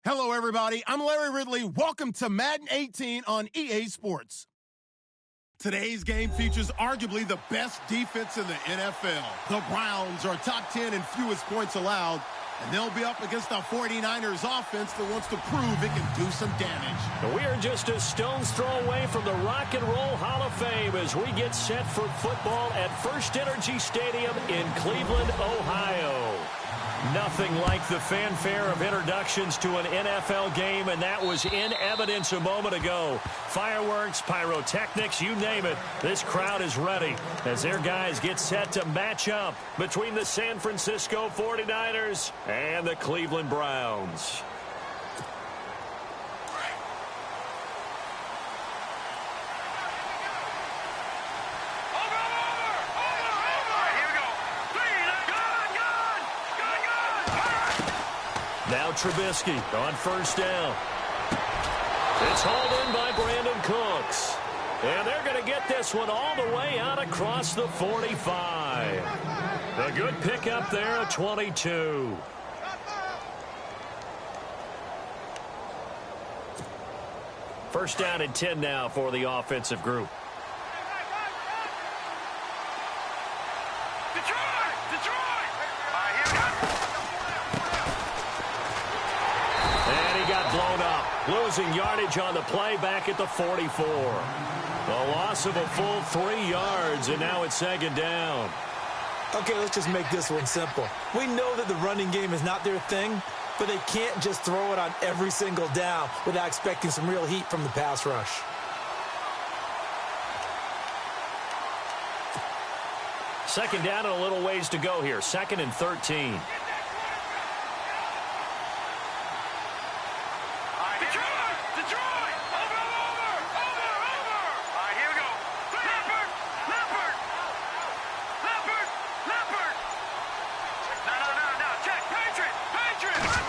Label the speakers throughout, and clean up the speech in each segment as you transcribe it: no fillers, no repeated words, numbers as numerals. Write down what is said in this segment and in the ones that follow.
Speaker 1: Hello, everybody. I'm Larry Ridley. Welcome to Madden 18 on EA Sports. Today's game features arguably the best defense in the NFL. The Browns are top 10 in fewest points allowed, and they'll be up against the 49ers offense that wants to prove it can do some damage.
Speaker 2: We are just a stone's throw away from the Rock and Roll Hall of Fame as we get set for football at First Energy Stadium in Cleveland, Ohio. Nothing like the fanfare of introductions to an NFL game, and that was in evidence a moment ago. Fireworks, pyrotechnics, you name it. This crowd is ready as their guys get set to match up between the San Francisco 49ers and the Cleveland Browns. Now Trubisky on first down. It's hauled in by Brandon Cooks. And they're going to get this one all the way out across the 45. A good pickup there at 22. First down and 10 now for the offensive group. Blown up, losing yardage on the play back at the 44. A loss of a full 3 yards, and now it's second down.
Speaker 3: Okay, let's just make this one simple. We know that the running game is not their thing, but they can't just throw it on every single down without expecting some real heat from the pass rush.
Speaker 2: Second down and a little ways to go here. 2nd and 13.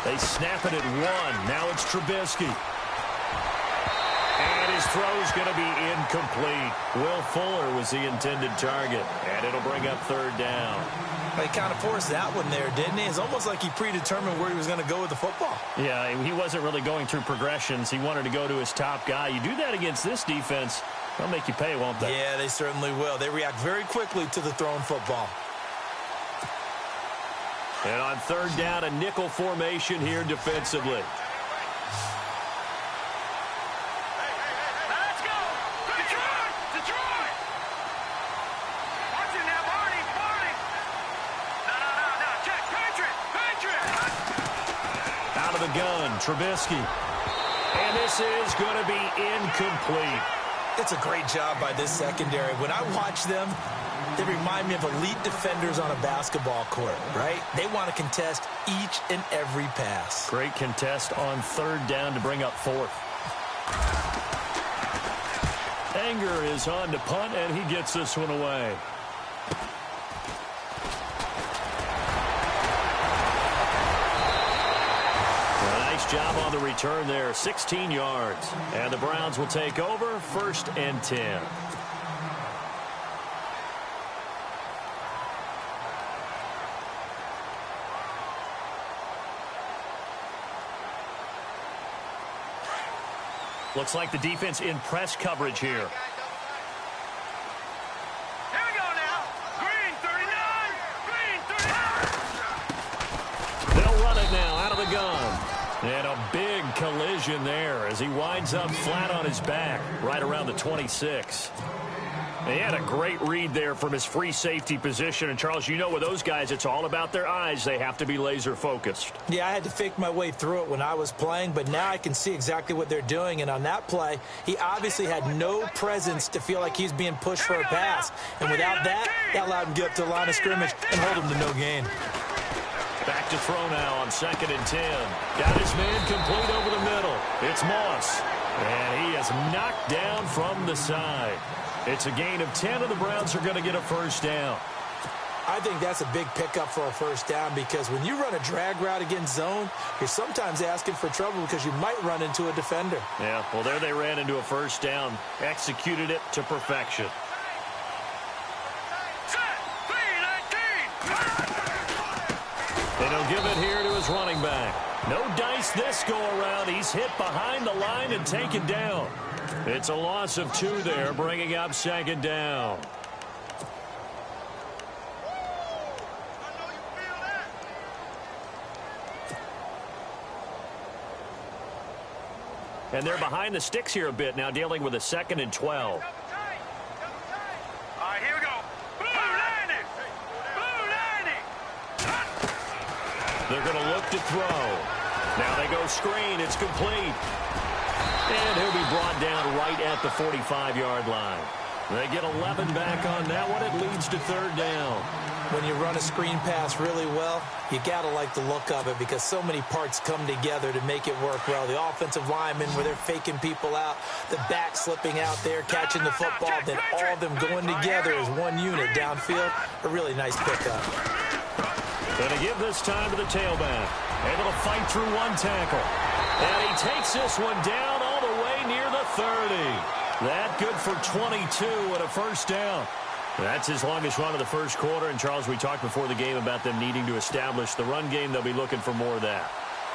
Speaker 2: They snap it at 1. Now it's Trubisky. And his throw's going to be incomplete. Will Fuller was the intended target, and it'll bring up third down.
Speaker 3: He kind of forced that one there, didn't he? It's almost like he predetermined where he was going to go with the football.
Speaker 2: Yeah, he wasn't really going through progressions. He wanted to go to his top guy. You do that against this defense, they'll make you pay, won't they?
Speaker 3: Yeah, they certainly will. They react very quickly to the thrown football.
Speaker 2: And on third down, a nickel formation here defensively.
Speaker 4: Let's go! Detroit! Detroit! Watch it now, Barney! Barney! No. Check! Patriot!
Speaker 2: Out of the gun, Trubisky. And this is going to be incomplete.
Speaker 3: It's a great job by this secondary. When I watch them, they remind me of elite defenders on a basketball court, right? They want to contest each and every pass.
Speaker 2: Great contest on third down to bring up fourth. Anger is on to punt, and he gets this one away. Nice job on the return there, 16 yards. And the Browns will take over, 1st and 10. Looks like the defense in press coverage here.
Speaker 4: Here we go now. Green 39. Green 39.
Speaker 2: They'll run it now out of the gun. And a big collision there as he winds up flat on his back right around the 26. He had a great read there from his free safety position. And, Charles, you know with those guys, it's all about their eyes. They have to be laser focused.
Speaker 3: Yeah, I had to fake my way through it when I was playing, but now I can see exactly what they're doing. And on that play, he obviously had no presence to feel like he's being pushed for a pass. And without that, that allowed him to get up to the line of scrimmage and hold him to no gain.
Speaker 2: Back to throw now on 2nd and 10. Got his man complete over the middle. It's Moss. And he is knocked down from the side. It's a gain of 10, and the Browns are going to get a first down.
Speaker 3: I think that's a big pickup for a first down because when you run a drag route against zone, you're sometimes asking for trouble because you might run into a defender.
Speaker 2: Yeah, well, there they ran into a first down, executed it to perfection. And he'll give it here to his running back. No dice this go-around. He's hit behind the line and taken down. It's a loss of 2 there, bringing up 2nd down. And they're behind the sticks here a bit now, dealing with a 2nd and 12.
Speaker 4: All right, here we go. Blue 90. Blue 90.
Speaker 2: They're going to look to throw. Now they go screen. It's complete. And he'll be brought down right at the 45-yard line. They get 11 back on that one. It leads to 3rd down.
Speaker 3: When you run a screen pass really well, you got to like the look of it because so many parts come together to make it work well. The offensive linemen, where they're faking people out, the back slipping out there, catching the football, then all of them going together as one unit downfield. A really nice pickup.
Speaker 2: Going to give this time to the tailback. Able to fight through one tackle. And he takes this one down all the way near the 30. That good for 22 and a first down. That's his longest run of the first quarter. And, Charles, we talked before the game about them needing to establish the run game. They'll be looking for more of that.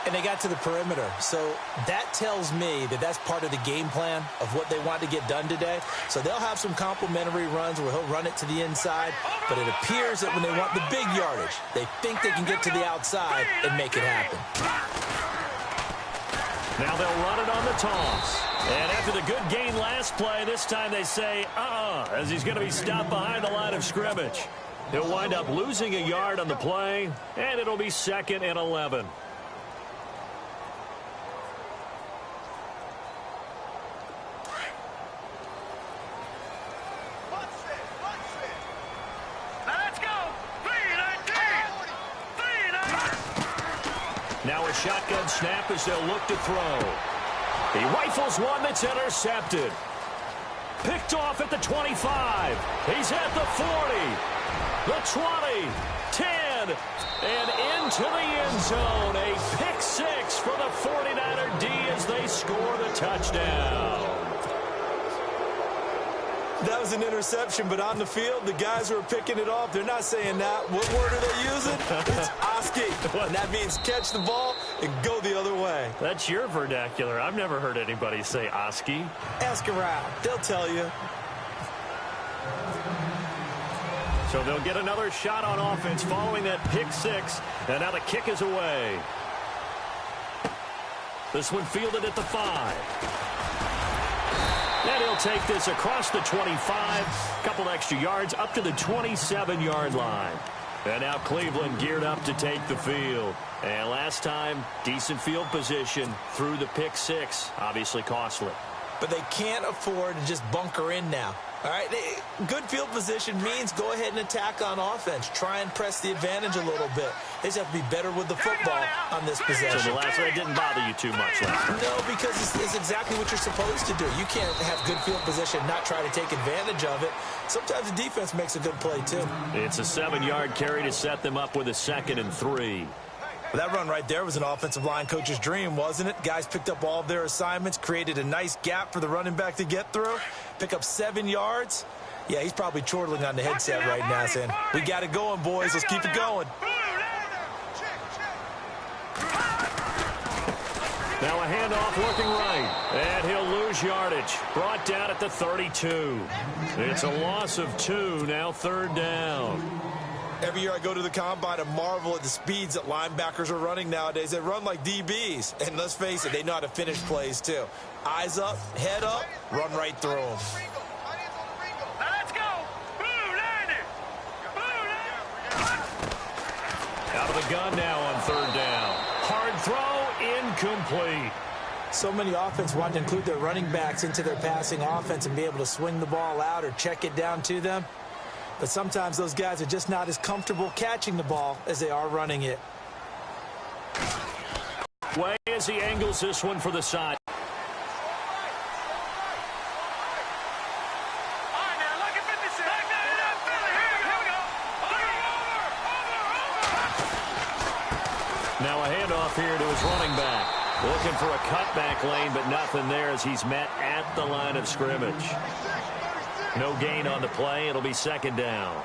Speaker 3: And they got to the perimeter. So that tells me that that's part of the game plan of what they want to get done today. So they'll have some complementary runs where he'll run it to the inside. But it appears that when they want the big yardage, they think they can get to the outside and make it happen.
Speaker 2: Now they'll run it on the toss. And after the good gain last play, this time they say, as he's going to be stopped behind the line of scrimmage. He'll wind up losing a yard on the play, and it'll be 2nd and 11. Now a shotgun snap as they'll look to throw. He rifles one that's intercepted. Picked off at the 25. He's at the 40. The 20. 10. And into the end zone. A pick 6 for the 49er D as they score the touchdown.
Speaker 3: That was an interception, but on the field, the guys who are picking it off, they're not saying that. What word are they using? It's Oski. And that means catch the ball and go the other way.
Speaker 2: That's your vernacular. I've never heard anybody say Oski.
Speaker 3: Ask around. They'll tell you.
Speaker 2: So they'll get another shot on offense following that pick six. And now the kick is away. This one fielded at the 5. And he'll take this across the 25. Couple extra yards up to the 27-yard line. And now Cleveland geared up to take the field. And last time, decent field position through the pick six. Obviously costly.
Speaker 3: But they can't afford to just bunker in now. All right, good field position means go ahead and attack on offense. Try and press the advantage a little bit. They just have to be better with the football on this possession.
Speaker 2: So the last one didn't bother you too much last time.
Speaker 3: No, because it's exactly what you're supposed to do. You can't have good field position and not try to take advantage of it. Sometimes the defense makes a good play, too.
Speaker 2: It's a 7-yard carry to set them up with a 2nd and 3.
Speaker 3: That run right there was an offensive line coach's dream, wasn't it? Guys picked up all of their assignments, created a nice gap for the running back to get through, pick up 7 yards. Yeah, he's probably chortling on the headset right now saying, we got it going, boys. Let's keep it going.
Speaker 2: Now a handoff looking right, and he'll lose yardage. Brought down at the 32. It's a loss of 2, now 3rd down.
Speaker 3: Every year I go to the combine and marvel at the speeds that linebackers are running nowadays. They run like DBs. And let's face it, they know how to finish plays too. Eyes up, head up, run right through them.
Speaker 4: Now let's go. Blue line it.
Speaker 2: Out of the gun now on 3rd down. Hard throw, incomplete.
Speaker 3: So many offense want to include their running backs into their passing offense and be able to swing the ball out or check it down to them. But sometimes those guys are just not as comfortable catching the ball as they are running it.
Speaker 2: Way as he angles this one for the side.
Speaker 4: All right, now look at 56. Here we go. Over.
Speaker 2: Now a handoff here to his running back. Looking for a cutback lane, but nothing there as he's met at the line of scrimmage. No gain on the play. It'll be 2nd down.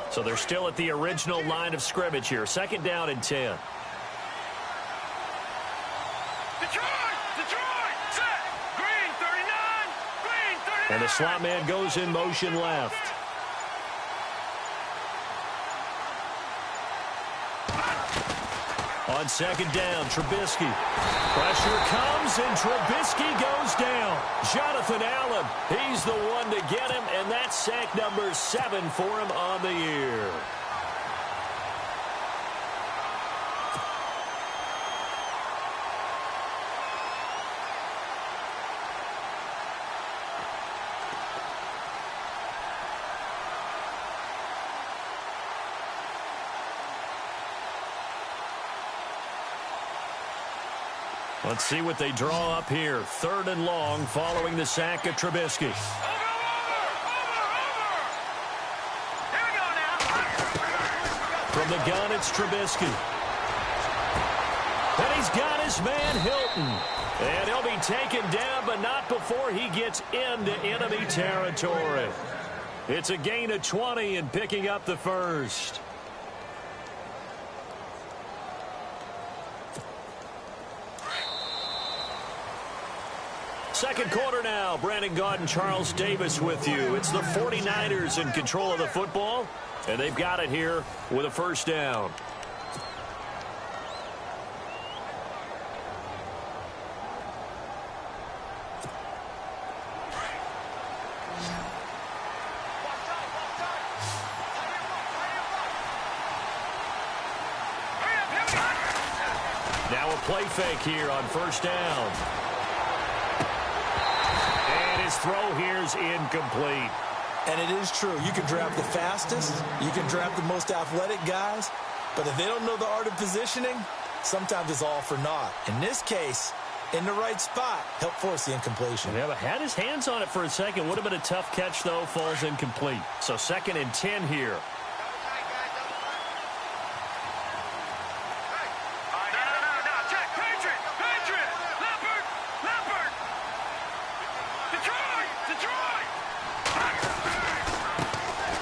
Speaker 2: So they're still at the original line of scrimmage here. 2nd down and 10.
Speaker 4: Detroit, set. Green 39. Green 39.
Speaker 2: And the slot man goes in motion left. On 2nd down, Trubisky. Pressure comes, and Trubisky goes down. Jonathan Allen, he's the one to get him, and that's sack number 7 for him on the year. Let's see what they draw up here. 3rd and long following the sack of Trubisky.
Speaker 4: Over. Here we go now.
Speaker 2: From the gun, it's Trubisky. And he's got his man Hilton. And he'll be taken down, but not before he gets into enemy territory. It's a gain of 20 and picking up the 1st. Second quarter now. Brandon Gaud and Charles Davis with you. It's the 49ers in control of the football, and they've got it here with a 1st down. Now a play fake here on 1st down. Throw here's incomplete.
Speaker 3: And it is true. You can draft the fastest. You can draft the most athletic guys. But if they don't know the art of positioning, sometimes it's all for naught. In this case, in the right spot, help force the incompletion.
Speaker 2: Yeah, but had his hands on it for a second. Would have been a tough catch, though. Falls incomplete. So 2nd and 10 here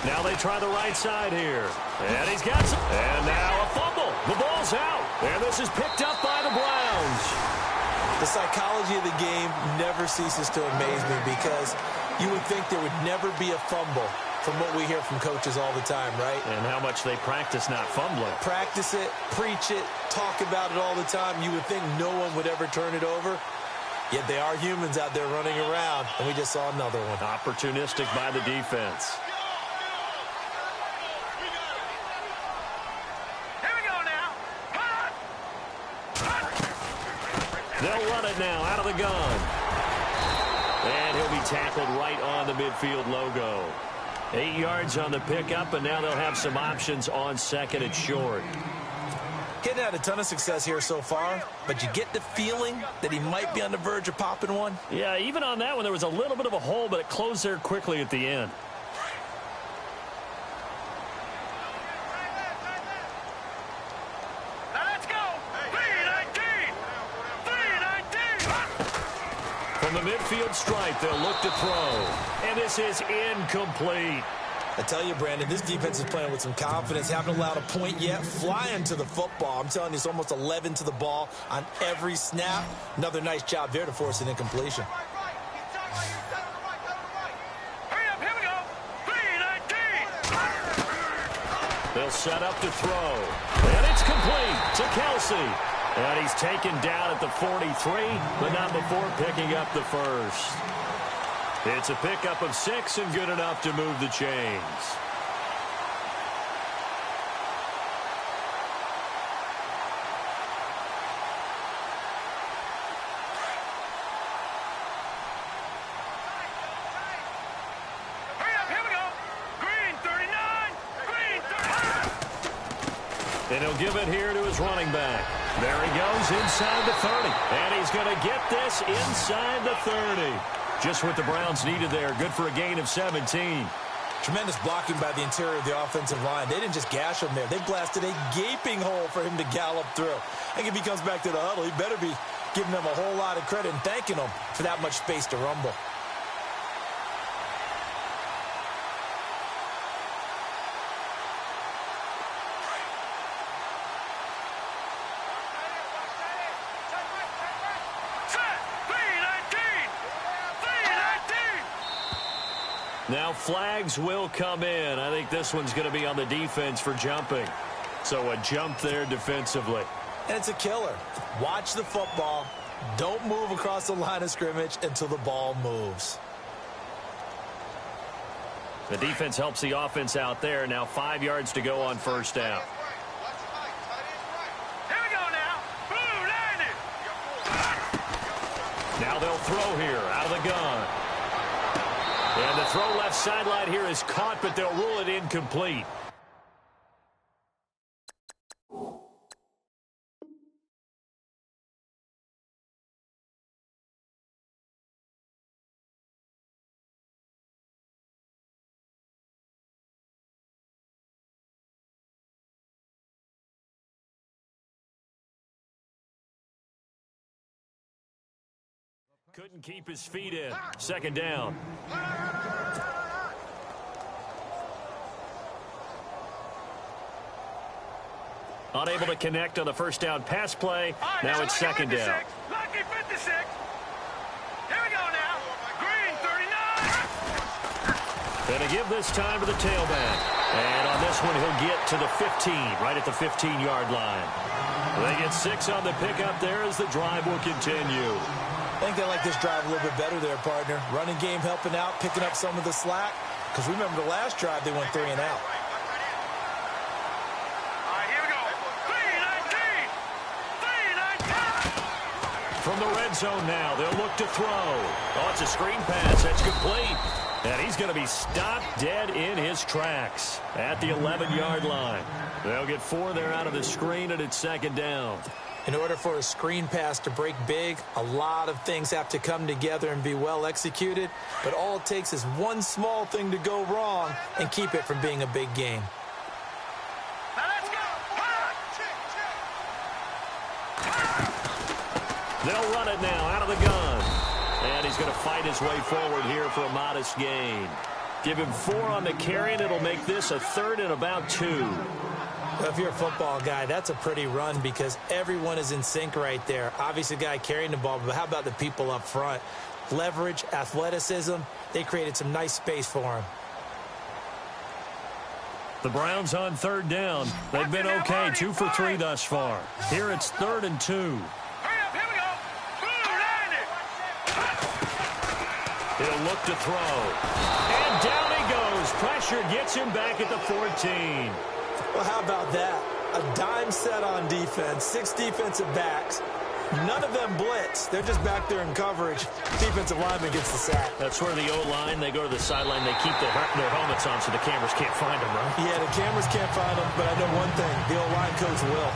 Speaker 2: Now they try the right side here. And he's got some. And now a fumble. The ball's out. And this is picked up by the Browns.
Speaker 3: The psychology of the game never ceases to amaze me because you would think there would never be a fumble from what we hear from coaches all the time, right?
Speaker 2: And how much they practice not fumbling.
Speaker 3: Practice it, preach it, talk about it all the time. You would think no one would ever turn it over. Yet they are humans out there running around, and we just saw another one.
Speaker 2: Opportunistic by the defense.
Speaker 4: Here we go now.
Speaker 2: They'll run it now out of the gun. And he'll be tackled right on the midfield logo. 8 yards on the pickup, and now they'll have some options on second and short.
Speaker 3: Getting had a ton of success here so far, but you get the feeling that he might be on the verge of popping one.
Speaker 2: Yeah, even on that one, there was a little bit of a hole, but it closed there quickly at the end.
Speaker 4: Now let's go. 3-19. 3-19.
Speaker 2: From the midfield stripe, they'll look to throw. And this is incomplete.
Speaker 3: I tell you, Brandon, this defense is playing with some confidence. Haven't allowed a point yet. Flying to the football. I'm telling you, it's almost 11 to the ball on every snap. Another nice job there to force an incompletion.
Speaker 4: Hurry up, here we go. 3-19.
Speaker 2: They'll set up to throw. And it's complete to Kelsey. And he's taken down at the 43, but not before picking up the first. It's a pickup of 6 and good enough to move the chains.
Speaker 4: Hurry up, here we go. Green 39. Green 39.
Speaker 2: And he'll give it here to his running back. There he goes inside the 30. And he's going to get this inside the 30. Just what the Browns needed there. Good for a gain of 17.
Speaker 3: Tremendous blocking by the interior of the offensive line. They didn't just gash him there. They blasted a gaping hole for him to gallop through. I think if he comes back to the huddle, he better be giving them a whole lot of credit and thanking them for that much space to rumble.
Speaker 2: Now flags will come in. I think this one's going to be on the defense for jumping. So a jump there defensively.
Speaker 3: And it's a killer. Watch the football. Don't move across the line of scrimmage until the ball moves.
Speaker 2: The defense helps the offense out there. Now 5 yards to go on first down.
Speaker 4: Here we go now. Blue landed.
Speaker 2: Now they'll throw here out of the gun. And the throw left sideline here is caught, but they'll rule it incomplete. Couldn't keep his feet in. Second down. Unable to connect on the first down pass play.
Speaker 4: Right,
Speaker 2: now it's second down.
Speaker 4: Lucky 56. Here we go now. Green 39.
Speaker 2: And to give this time to the tailback. And on this one, he'll get to the 15, right at the 15-yard line. They get 6 on the pickup there as the drive will continue.
Speaker 3: I think they like this drive a little bit better there, partner. Running game helping out, picking up some of the slack. Because remember the last drive, they went 3 and out.
Speaker 4: All right, here we go. 3-19. 3-19.
Speaker 2: From the red zone now, they'll look to throw. Oh, it's a screen pass. That's complete. And he's going to be stopped dead in his tracks at the 11-yard line. They'll get 4 there out of the screen, and it's second down.
Speaker 3: In order for a screen pass to break big, a lot of things have to come together and be well executed. But all it takes is one small thing to go wrong and keep it from being a big game.
Speaker 4: Now let's go.
Speaker 2: They'll run it now out of the gun. And he's going to fight his way forward here for a modest gain. Give him 4 on the carry, and it'll make this a 3rd and about 2.
Speaker 3: Well, if you're a football guy, that's a pretty run because everyone is in sync right there. Obviously, the guy carrying the ball, but how about the people up front? Leverage, athleticism, they created some nice space for him.
Speaker 2: The Browns on 3rd down. They've been okay, 2 for 3 thus far. Here it's 3rd and 2.
Speaker 4: Hurry up, here we go. Boom, land it.
Speaker 2: He'll look to throw. And down he goes. Pressure gets him back at the 14.
Speaker 3: Well, how about that? A dime set on defense, 6 defensive backs. None of them blitz. They're just back there in coverage. Defensive lineman gets the sack.
Speaker 2: That's where the O-line, they go to the sideline, they keep their helmets on so the cameras can't find them, right?
Speaker 3: Yeah, the cameras can't find them, but I know one thing. The O-line coach will.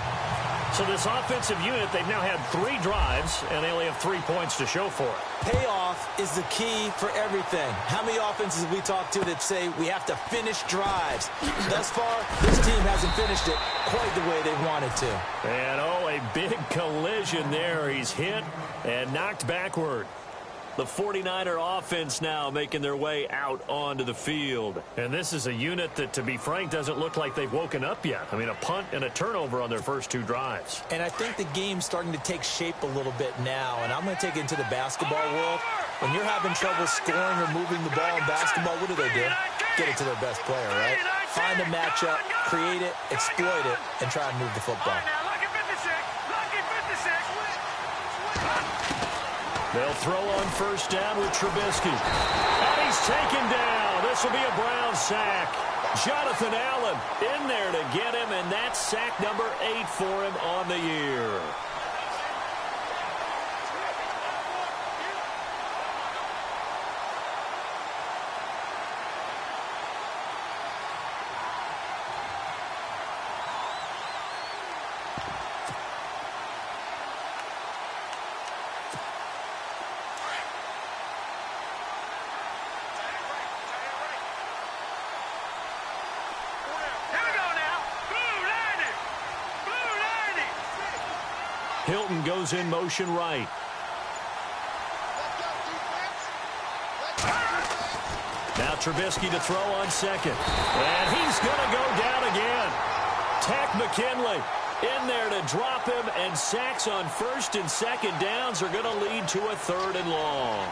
Speaker 2: So this offensive unit, they've now had 3 drives, and they only have 3 points to show for it.
Speaker 3: Payoff is the key for everything. How many offenses have we talked to that say we have to finish drives? Thus far, this team hasn't finished it quite the way they wanted to.
Speaker 2: And, a big collision there. He's hit and knocked backward. The 49er offense now making their way out onto the field. And this is a unit that, to be frank, doesn't look like they've woken up yet. I mean, a punt and a turnover on their first 2 drives.
Speaker 3: And I think the game's starting to take shape a little bit now. And I'm going to take it into the basketball world. When you're having trouble scoring or moving the ball in basketball, what do? Get it to their best player, right? Find a matchup, create it, exploit it, and try and move the football.
Speaker 2: They'll throw on first down with Trubisky. And he's taken down. This will be a Brown sack. Jonathan Allen in there to get him, and that's sack number 8 for him on the year. Hilton goes in motion right. Now Trubisky to throw on second. And he's going to go down again. Tack McKinley in there to drop him, and sacks on first and second downs are going to lead to a 3rd and long.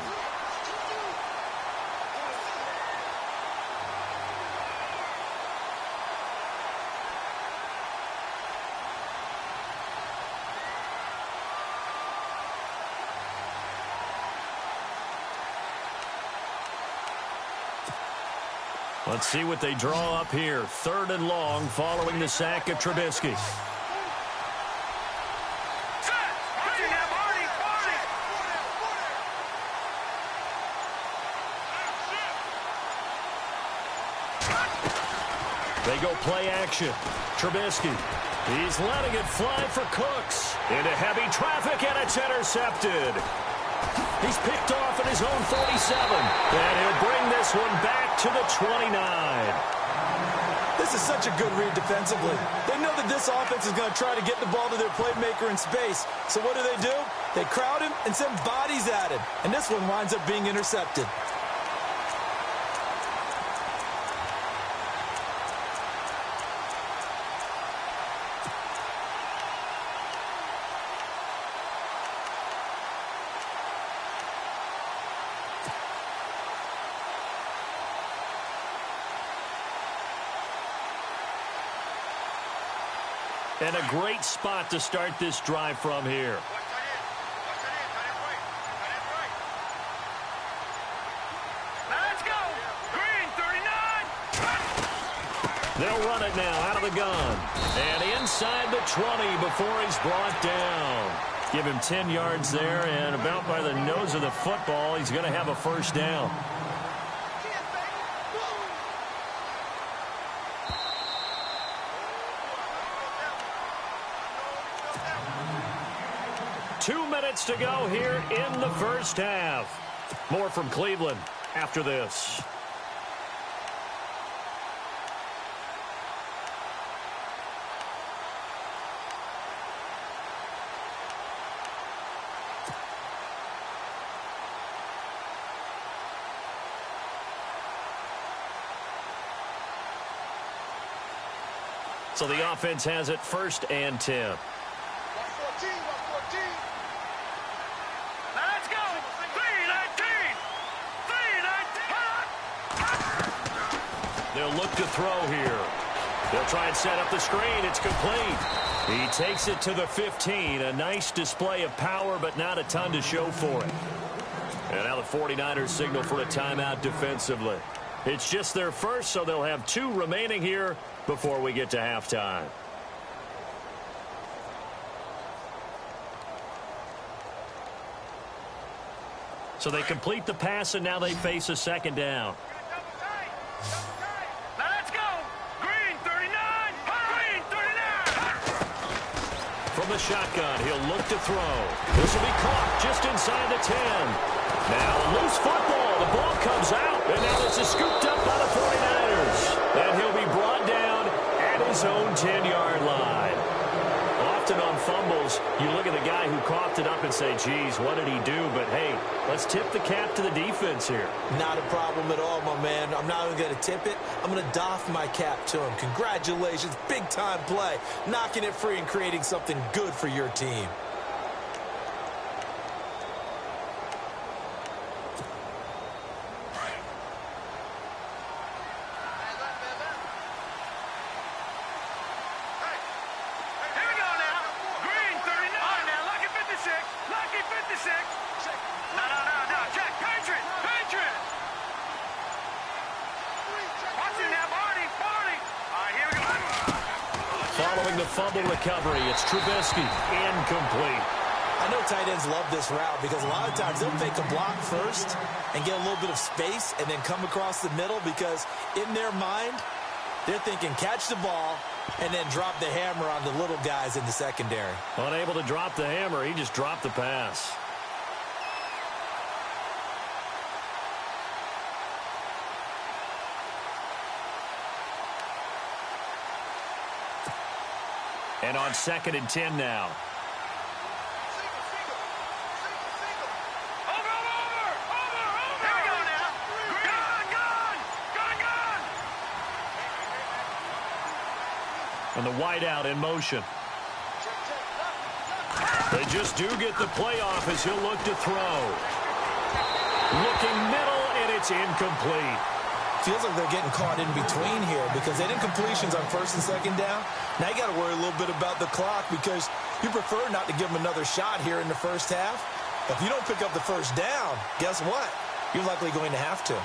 Speaker 2: Let's see what they draw up here. 3rd and long following the sack of Trubisky. They go play action. Trubisky. He's letting it fly for Cooks. Into heavy traffic, and it's intercepted. He's picked off at his own 47. And he'll bring this one back to the 29.
Speaker 3: This is such a good read defensively. They know that this offense is going to try to get the ball to their playmaker in space. So what do? They crowd him and send bodies at him. And this one winds up being intercepted.
Speaker 2: And a great spot to start this drive from here.
Speaker 4: Let's go. Green, 39.
Speaker 2: They'll run it now out of the gun. And inside the 20 before he's brought down. Give him 10 yards there, and about by the nose of the football, he's going to have a first down. Two minutes to go here in the first half. More from Cleveland after this. So the offense has it 1st and 10.
Speaker 4: Let's go. 3-19. 3-19.
Speaker 2: They'll look to throw here. They'll try and set up the screen. It's complete. He takes it to the 15. A nice display of power, but not a ton to show for it. And now the 49ers signal for a timeout defensively. It's just their first, so they'll have 2 remaining here before we get to halftime. So they complete the pass, and now they face a 2nd down.
Speaker 4: Let's go. Green 39. Green 39.
Speaker 2: From the shotgun, he'll look to throw. This will be caught just inside the 10. Now a loose football. The ball comes out, and now this is scooped up by the 49ers. And he'll be brought down at his own 10-yard line. Often on fumbles, you look at the guy who coughed it up and say, geez, what did he do? But, hey, let's tip the cap to the defense here.
Speaker 3: Not a problem at all, my man. I'm not even going to tip it. I'm going to doff my cap to him. Congratulations. Big-time play. Knocking it free and creating something good for your team.
Speaker 2: Following the fumble recovery, it's Trubisky. Incomplete.
Speaker 3: I know tight ends love this route because a lot of times they'll fake a block first and get a little bit of space and then come across the middle because in their mind, they're thinking catch the ball and then drop the hammer on the little guys in the secondary.
Speaker 2: Unable to drop the hammer, he just dropped the pass. And on 2nd and 10 now. And the wideout in motion. They just do get the play off as he'll look to throw. Looking middle, and it's incomplete.
Speaker 3: Feels like they're getting caught in between here because they didn't completions on 1st and 2nd down. Now you got to worry a little bit about the clock because you prefer not to give them another shot here in the 1st half. If you don't pick up the 1st down, guess what? You're likely going to have to.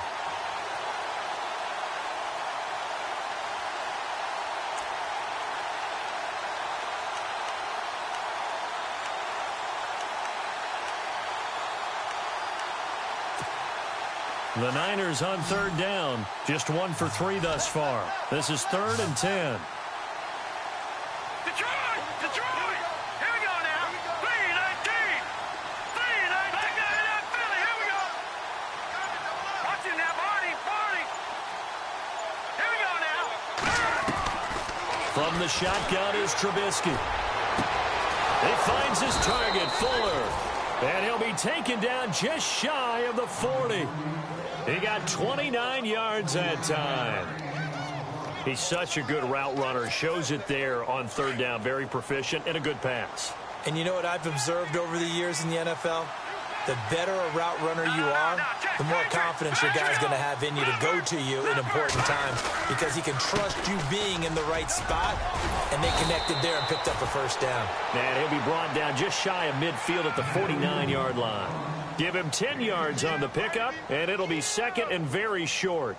Speaker 2: The Niners on 3rd down. Just 1 for 3 thus far. This is 3rd and 10.
Speaker 4: Detroit! Detroit! Here we go now. 3-19. 3-19. Philly, here we go. Watching now, Barney. Here we go now.
Speaker 2: From the shotgun is Trubisky. He finds his target, Fuller. And he'll be taken down just shy of the 40. He got 29 yards that time. He's such a good route runner. Shows it there on 3rd down. Very proficient and a good pass.
Speaker 3: And you know what I've observed over the years in the NFL? The better a route runner you are, the more confidence your guy's going to have in you to go to you in important times because he can trust you being in the right spot, and they connected there and picked up a 1st down.
Speaker 2: And he'll be brought down just shy of midfield at the 49-yard line. Give him 10 yards on the pickup, and it'll be 2nd and very short.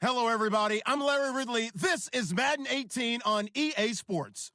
Speaker 1: Hello, everybody. I'm Larry Ridley. This is Madden 18 on EA Sports.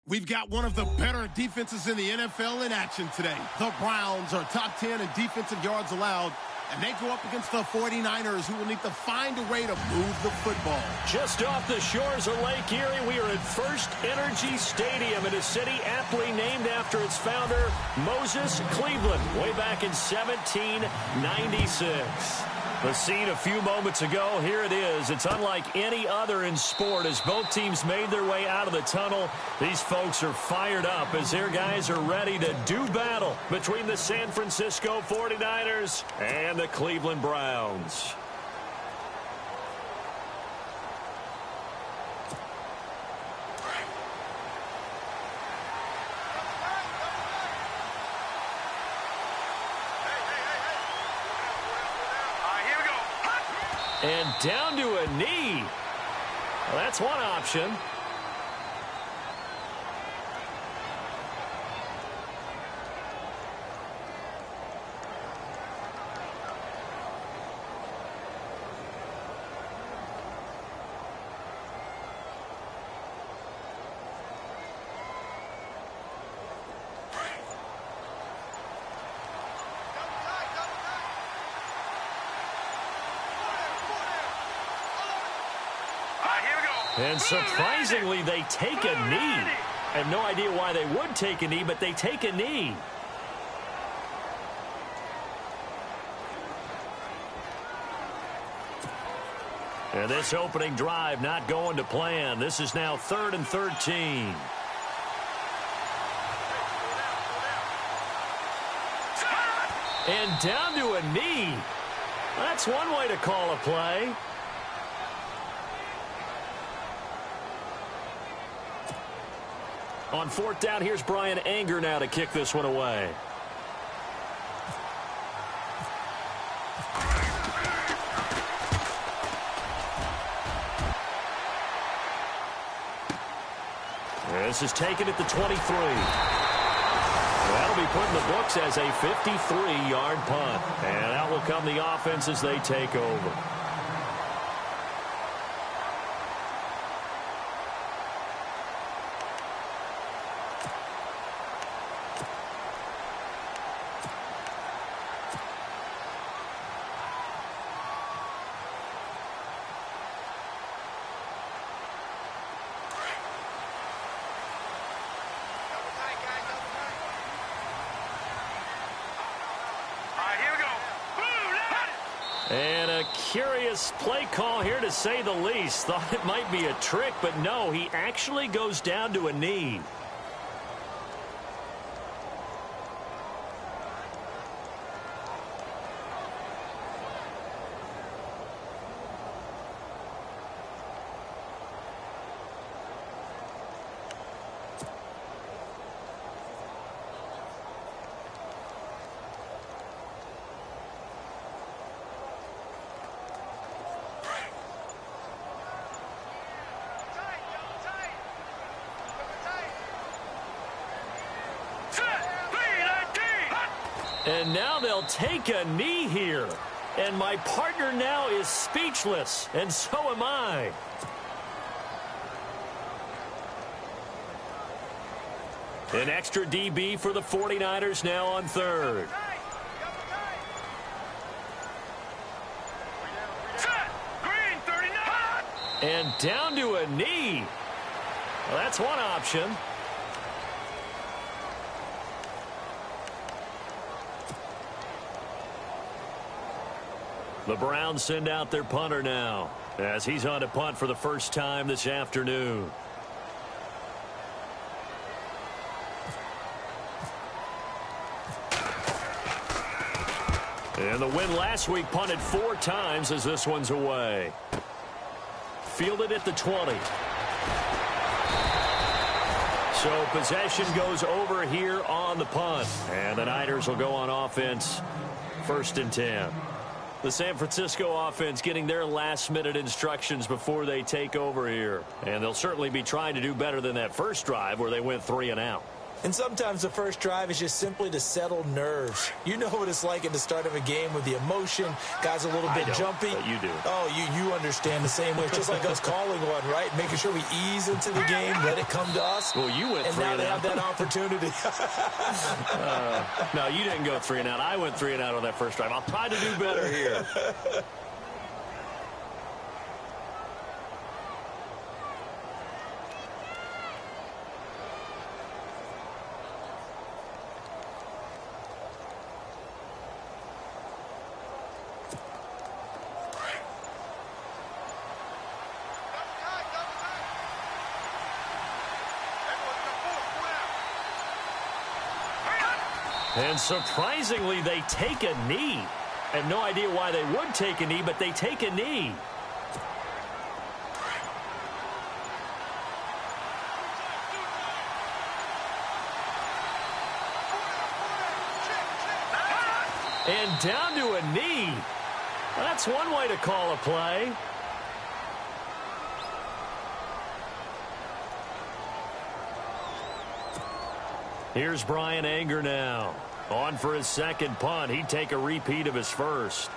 Speaker 1: We've got one of the better defenses in the NFL in action today. The Browns are top 10 in defensive yards allowed, and they go up against the 49ers, who will need to find a way to move the football.
Speaker 2: Just off the shores of Lake Erie, we are at First Energy Stadium in a city aptly named after its founder, Moses Cleveland, way back in 1796. The scene a few moments ago, here it is. It's unlike any other in sport as both teams made their way out of the tunnel. These folks are fired up as their guys are ready to do battle between the San Francisco 49ers and the Cleveland Browns. And down to a knee. Well, that's one option. And surprisingly, they take a knee. I have no idea why they would take a knee, but they take a knee. And this opening drive not going to plan. This is now 3rd and 13. And down to a knee. That's one way to call a play. On 4th down, here's Brian Anger now to kick this one away. This is taken at the 23. That'll be put in the books as a 53-yard punt. And out will come the offense as they take over. And a curious play call here, to say the least. Thought it might be a trick, but no, he actually goes down to a knee. And now they'll take a knee here. And my partner now is speechless, and so am I. An extra DB for the 49ers now on 3rd. And down to a knee. Well, that's one option. The Browns send out their punter now, as he's on to punt for the first time this afternoon. And the win last week punted 4 times as this one's away. Fielded at the 20. So possession goes over here on the punt. And the Niners will go on offense, 1st and 10. The San Francisco offense getting their last-minute instructions before they take over here. And they'll certainly be trying to do better than that first drive where they went 3 and out.
Speaker 3: And sometimes the first drive is just simply to settle nerves. You know what it's like at the start of a game with the emotion. Guys a little bit jumpy.
Speaker 2: But you do.
Speaker 3: Oh, you understand the same way. It's just like us calling one, right? Making sure we ease into the game, let it come to us.
Speaker 2: Well, you went
Speaker 3: and
Speaker 2: 3
Speaker 3: now
Speaker 2: and
Speaker 3: they
Speaker 2: out.
Speaker 3: have that opportunity.
Speaker 2: No, you didn't go 3 and out. I went 3 and out on that first drive. I'll try to do better here. And surprisingly, they take a knee. I have no idea why they would take a knee, but they take a knee. And down to a knee. That's one way to call a play. Here's Brian Anger now. On for his second punt. He'd take a repeat of his first.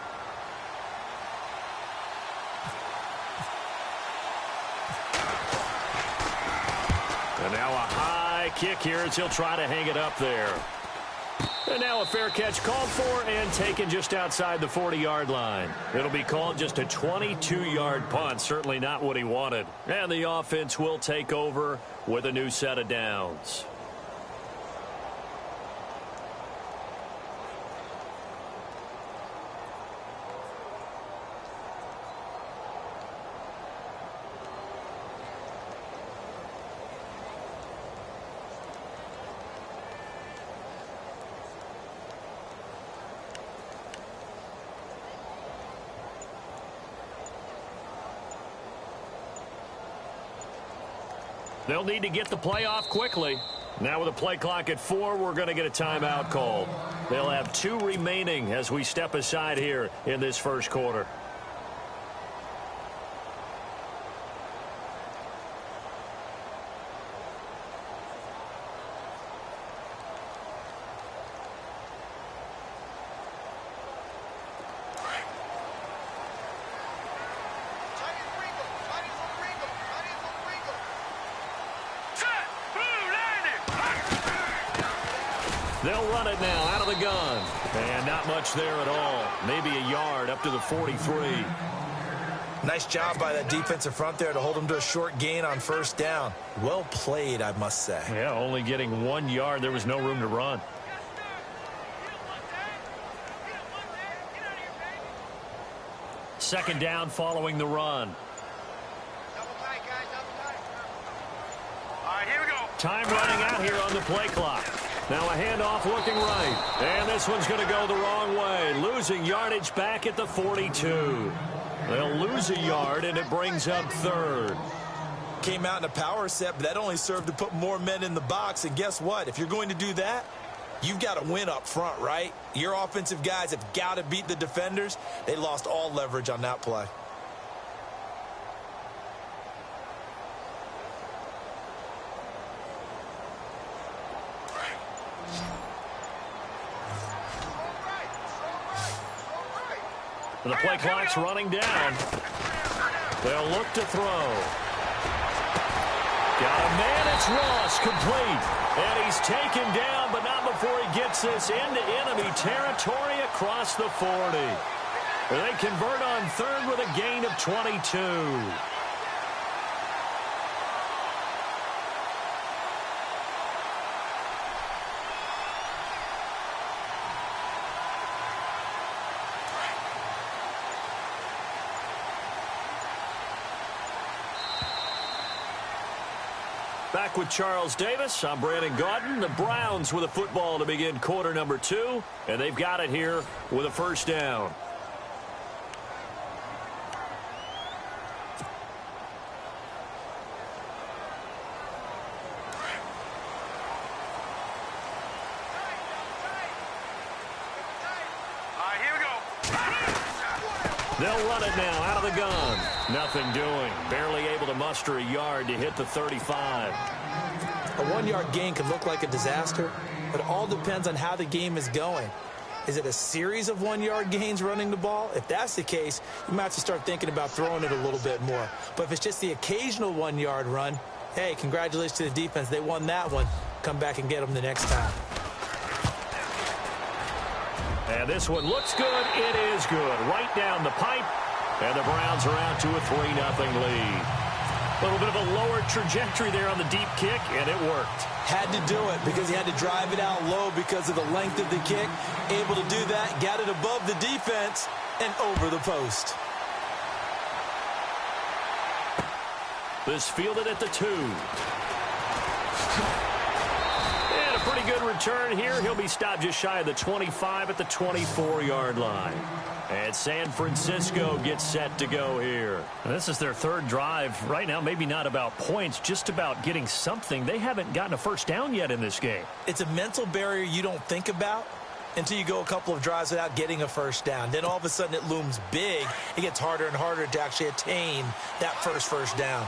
Speaker 2: And now a high kick here as he'll try to hang it up there. And now a fair catch called for and taken just outside the 40-yard line. It'll be called just a 22-yard punt. Certainly not what he wanted. And the offense will take over with a new set of downs. They'll need to get the play off quickly. Now with a play clock at 4, we're going to get a timeout called. They'll have 2 remaining as we step aside here in this first quarter. They'll run it now out of the gun. And not much there at all. Maybe a yard up to the 43.
Speaker 3: Nice job by that defensive front there to hold them to a short gain on first down. Well played, I must say.
Speaker 2: Yeah, only getting 1 yard. There was no room to run. Second down following the run.
Speaker 4: All right, here we go.
Speaker 2: Time running out here on the play clock. Now a handoff looking right. And this one's going to go the wrong way. Losing yardage back at the 42. They'll lose a yard, and it brings up third.
Speaker 3: Came out in a power set, but that only served to put more men in the box. And guess what? If you're going to do that, you've got to win up front, right? Your offensive guys have got to beat the defenders. They lost all leverage on that play.
Speaker 2: The play clock's running down. They'll look to throw. Got a man, it's Ross, complete. And he's taken down, but not before he gets this into enemy territory across the 40. They convert on third with a gain of 22. Back with Charles Davis. I'm Brandon Gaudin. The Browns with a football to begin quarter number 2. And they've got it here with a first down.
Speaker 4: All right, here we go.
Speaker 2: They'll run it now out of the gun. Nothing doing. Barely able to muster a yard to hit the 35.
Speaker 3: A 1-yard gain could look like a disaster, but it all depends on how the game is going. Is it a series of 1-yard gains running the ball? If that's the case, you might have to start thinking about throwing it a little bit more. But if it's just the occasional 1-yard run, hey, congratulations to the defense. They won that one. Come back and get them the next time.
Speaker 2: And this one looks good. It is good. Right down the pipe. And the Browns are out to a 3-0 lead. A little bit of a lower trajectory there on the deep kick, and it worked.
Speaker 3: Had to do it because he had to drive it out low because of the length of the kick. Able to do that, got it above the defense and over the post.
Speaker 2: This fielded at the 2. And a pretty good return here. He'll be stopped just shy of the 25 at the 24-yard line. And San Francisco gets set to go here.
Speaker 5: This is their third drive. Right now, maybe not about points, just about getting something. They haven't gotten a first down yet in this game.
Speaker 3: It's a mental barrier you don't think about until you go a couple of drives without getting a first down. Then all of a sudden it looms big. It gets harder and harder to actually attain that first down.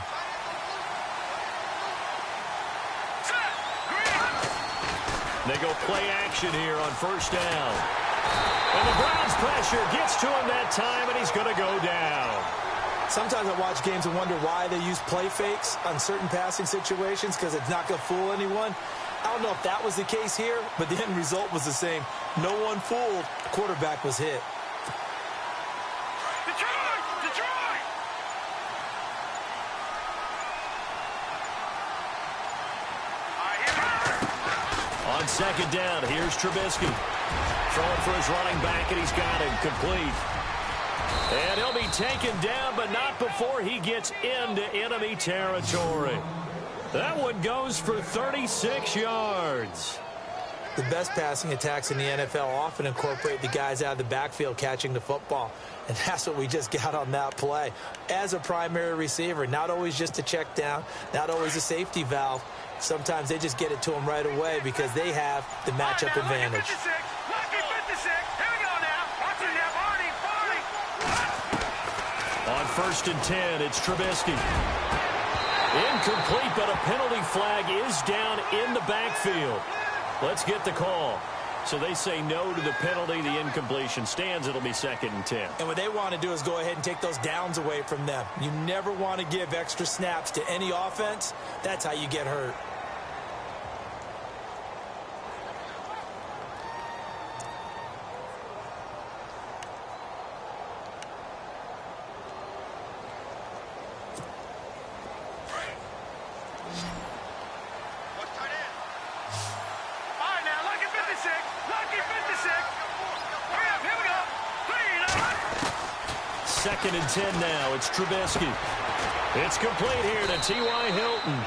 Speaker 2: They go play action here on first down. And the Browns pressure gets to him that time, and he's going to go down.
Speaker 3: Sometimes I watch games and wonder why they use play fakes on certain passing situations because it's not going to fool anyone. I don't know if that was the case here, but the end result was the same. No one fooled. The quarterback was hit.
Speaker 4: Detroit!
Speaker 2: On second down, here's Trubisky. Throwing for his running back, and he's got him complete. And he'll be taken down, but not before he gets into enemy territory. That one goes for 36 yards.
Speaker 3: The best passing attacks in the NFL often incorporate the guys out of the backfield catching the football. And that's what we just got on that play. As a primary receiver, not always just a check down, not always a safety valve. Sometimes they just get it to them right away because they have the matchup advantage.
Speaker 2: On first and 10, it's Trubisky. Incomplete, but a penalty flag is down in the backfield. Let's get the call. So they say no to the penalty. The incompletion stands. It'll be second and 10.
Speaker 3: And what they want to do is go ahead and take those downs away from them. You never want to give extra snaps to any offense. That's how you get hurt.
Speaker 2: Second and 10 now. It's Trubisky. It's complete here to T.Y. Hilton.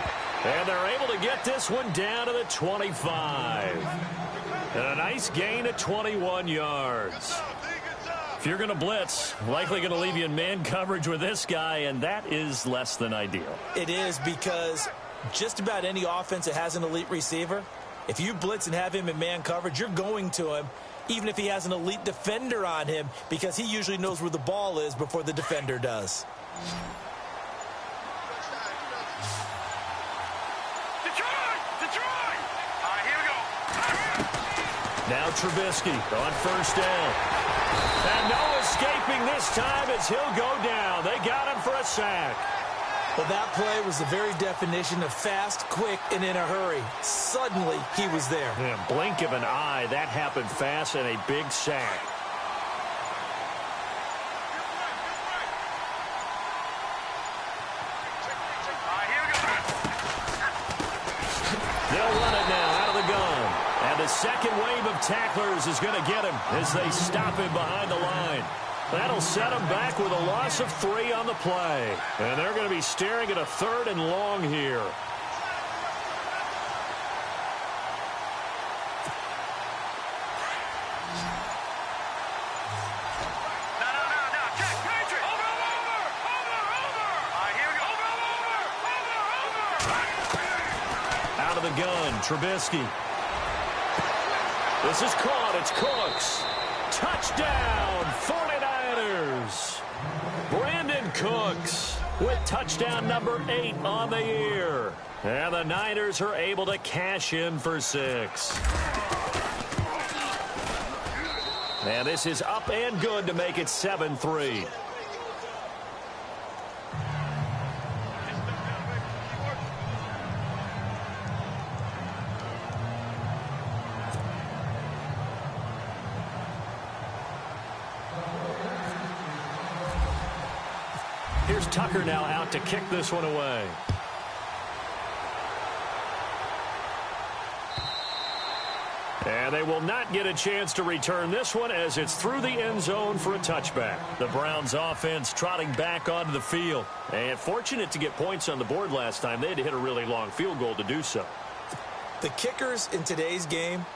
Speaker 2: And they're able to get this one down to the 25. And a nice gain of 21 yards. If you're going to blitz, likely going to leave you in man coverage with this guy, and that is less than ideal.
Speaker 3: It is because just about any offense that has an elite receiver, if you blitz and have him in man coverage, you're going to him, even if he has an elite defender on him, because he usually knows where the ball is before the defender does.
Speaker 4: Detroit! All right, here we go.
Speaker 2: Now Trubisky on first down. And no escaping this time as he'll go down. They got him for a sack.
Speaker 3: Well, that play was the very definition of fast, quick, and in a hurry. Suddenly, he was there.
Speaker 2: Yeah, blink of an eye, that happened fast and a big sack. They'll run it now out of the gun. And the second wave of tacklers is going to get him as they stop him behind the line. That'll set him back with a loss of 3 on the play. And they're going to be staring at a 3rd and long here. Out of the gun, Trubisky. This is caught. It's Cooks. Touchdown, 49ers. Brandon Cooks. with touchdown number 8 on the year. And the Niners are able to cash in for 6. And this is up and good to make it 7-3. Here's Tucker now out to kick this one away. And they will not get a chance to return this one as it's through the end zone for a touchback. The Browns offense trotting back onto the field. And fortunate to get points on the board last time. They had to hit a really long field goal to do so.
Speaker 3: The kickers in today's game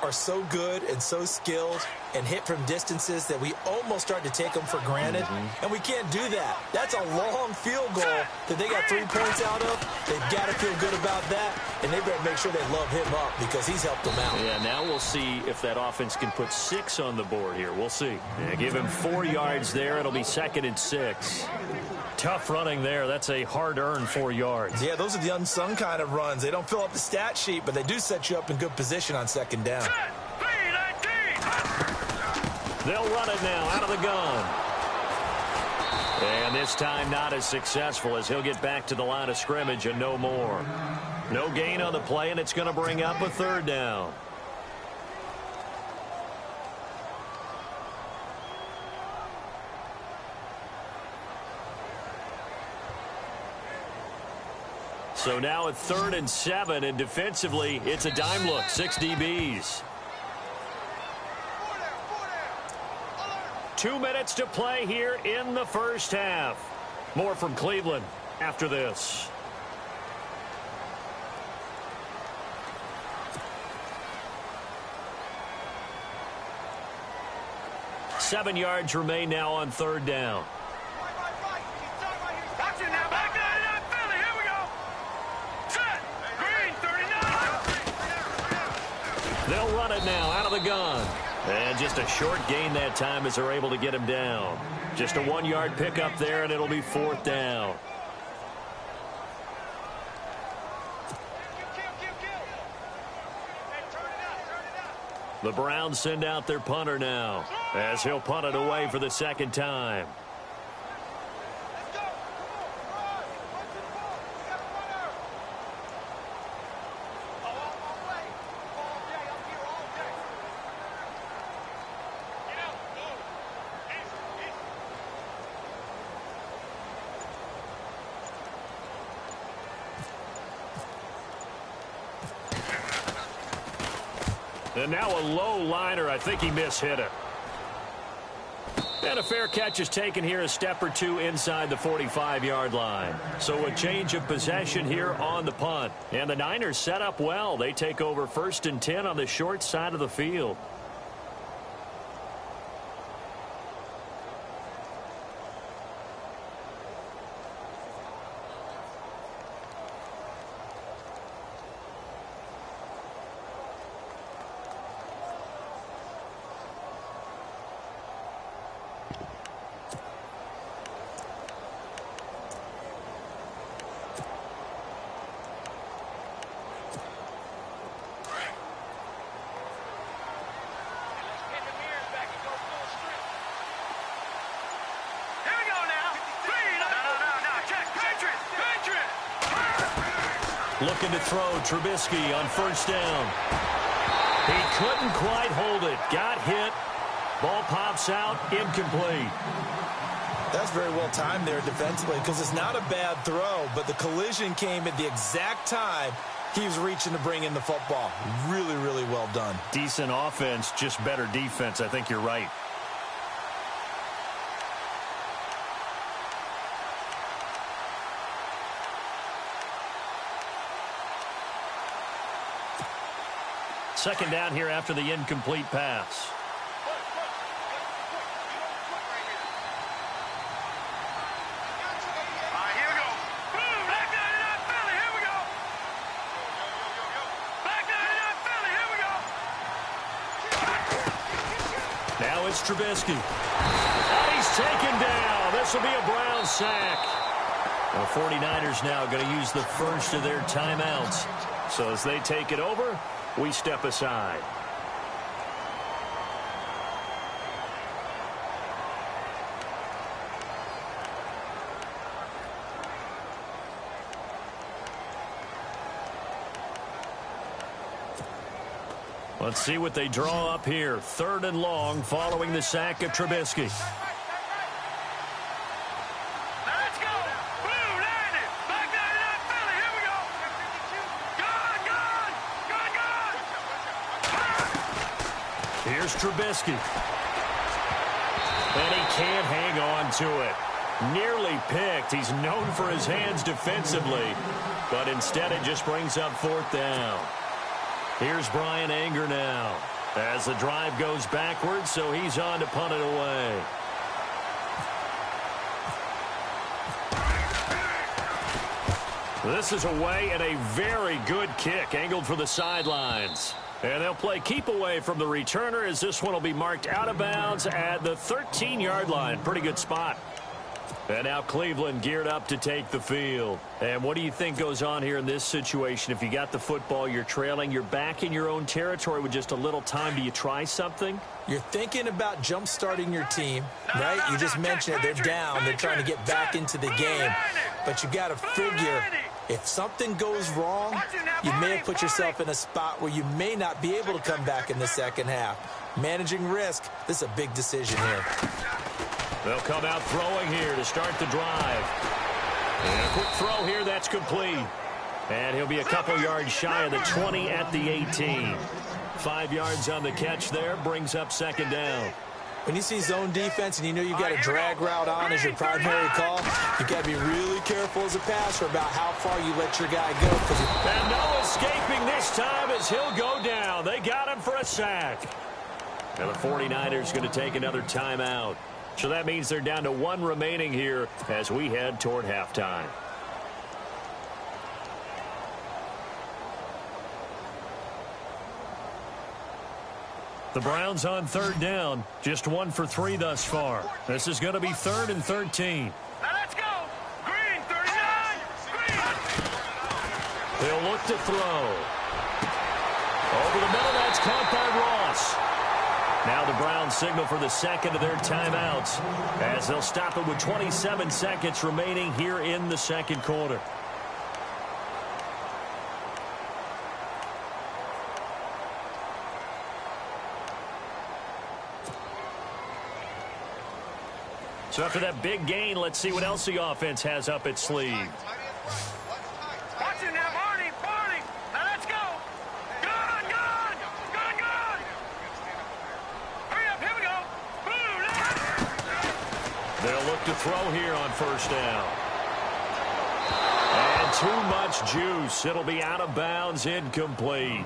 Speaker 3: are so good and so skilled and hit from distances that we almost start to take them for granted. And we can't do that. That's a long field goal that they got 3 points out of. They've got to feel good about that, and they better make sure they love him up because he's helped them out.
Speaker 2: Yeah, now we'll see if that offense can put 6 on the board here. We'll see. Yeah, give him 4 yards there. It'll be 2nd and 6. Tough running there. That's a hard-earned 4 yards.
Speaker 3: Yeah, those are the unsung kind of runs. They don't fill up the stat sheet, but they do set you up in good position on 2nd down.
Speaker 2: They'll run it now out of the gun. And this time not as successful as he'll get back to the line of scrimmage and no more. No gain on the play, and it's going to bring up a 3rd down. So now at 3rd and 7, and defensively, it's a dime look, 6 DBs. 2 minutes to play here in the first half. More from Cleveland after this. Seven yards remain now on 3rd down. They'll run it now out of the gun. And just a short gain that time as they're able to get him down. Just a 1-yard pickup there, and it'll be 4th down. The Browns send out their punter now as he'll punt it away for the 2nd time. And now a low liner. I think he mishit it. And a fair catch is taken here, a step or 2 inside the 45-yard line. So a change of possession here on the punt. And the Niners set up well. They take over 1st and 10 on the short side of the field. Looking to throw Trubisky on 1st down. He couldn't quite hold it. Got hit. Ball pops out. Incomplete.
Speaker 3: That's very well timed there defensively because it's not a bad throw, but the collision came at the exact time he was reaching to bring in the football. Really, really well done.
Speaker 5: Decent offense, just better defense. I think you're right. Second down here after the incomplete pass.
Speaker 4: Here we go. Back 99 Philly. Here we go. Back 99 Philly. Here we go.
Speaker 2: Now it's Trubisky. And he's taken down. This will be a Brown sack.
Speaker 5: The 49ers now going to use the first of their timeouts. So as they take it over, we step aside. Let's see what they draw up here. 3rd and long following the sack of Trubisky.
Speaker 4: Let's go. Blue, landed. Back down to that Philly. Here we go. Gone.
Speaker 5: Here's Trubisky. And he can't hang on to it. Nearly picked. He's known for his hands defensively. But instead it just brings up 4th down. Here's Brian Anger now as the drive goes backwards, so he's on to punt it away. This is away and a very good kick angled for the sidelines. And they'll play keep away from the returner as this one will be marked out of bounds at the 13-yard line. Pretty good spot. And now Cleveland geared up to take the field. And what do you think goes on here in this situation? If you got the football, you're trailing, you're back in your own territory with just a little time. Do you try something?
Speaker 3: You're thinking about jump-starting your team, right? You just mentioned it. They're down. They're trying to get back into the game. But you got to figure if something goes wrong, you may have put yourself in a spot where you may not be able to come back in the second half. Managing risk, this is a big decision here.
Speaker 5: They'll come out throwing here to start the drive. And a quick throw here, that's complete. And he'll be a couple yards shy of the 20 at the 18. 5 yards on the catch there, brings up 2nd down.
Speaker 3: When you see zone defense and you know you've got a drag route on as your primary call, you've got to be really careful as a passer about how far you let your guy go.
Speaker 5: And no escaping this time as he'll go down. They got him for a sack. And the 49ers going to take another timeout. So that means they're down to 1 remaining here as we head toward halftime. The Browns on 3rd down. Just 1 for 3 thus far. This is going to be 3rd and 13.
Speaker 4: Now let's go. Green, 39. Green.
Speaker 5: They'll look to throw. Over the middle, that's caught by Ross. Now the Browns signal for the 2nd of their timeouts as they'll stop it with 27 seconds remaining here in the 2nd quarter. So after that big gain, let's see what else the offense has up its sleeve.
Speaker 4: Watch it now, Barney. Barney. Now let's go. Gone, gone. Gone, gone. Hurry up. Here we go. Blue,
Speaker 5: They'll look to throw here on 1st down. And too much juice. It'll be out of bounds, incomplete.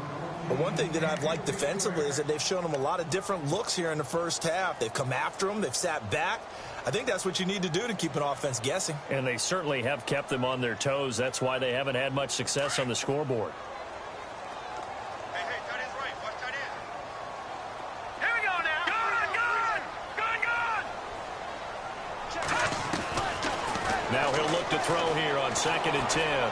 Speaker 3: But one thing that I've liked defensively is that they've shown them a lot of different looks here in the first half. They've come after them. They've sat back. I think that's what you need to do to keep an offense guessing.
Speaker 5: And they certainly have kept them on their toes. That's why they haven't had much success on the scoreboard.
Speaker 4: Hey, tight end's right. Watch tight end. Here we go now. Gone, gone. Gone, gone.
Speaker 5: Now he'll look to throw here on 2nd and 10.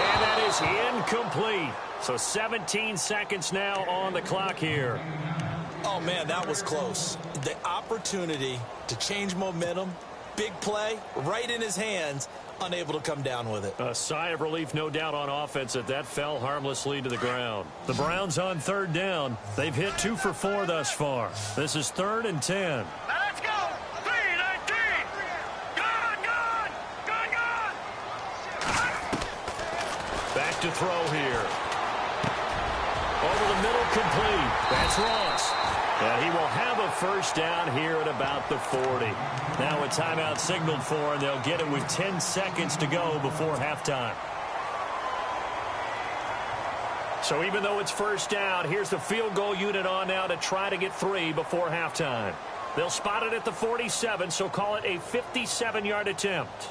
Speaker 5: And that is incomplete. So 17 seconds now on the clock here.
Speaker 3: Oh, man, that was close. The opportunity to change momentum, big play, right in his hands, unable to come down with it.
Speaker 5: A sigh of relief, no doubt, on offense that fell harmlessly to the ground. The Browns on 3rd down. They've hit 2 for 4 thus far. This is 3rd and 10.
Speaker 4: Now let's go. 3-19. Gone, gone. Gone, gone.
Speaker 5: Back to throw here. Over the middle, complete. That's Ross. And he will have a 1st down here at about the 40. Now a timeout signaled for, and they'll get it with 10 seconds to go before halftime. So even though it's 1st down, here's the field goal unit on now to try to get 3 before halftime. They'll spot it at the 47, so call it a 57-yard attempt.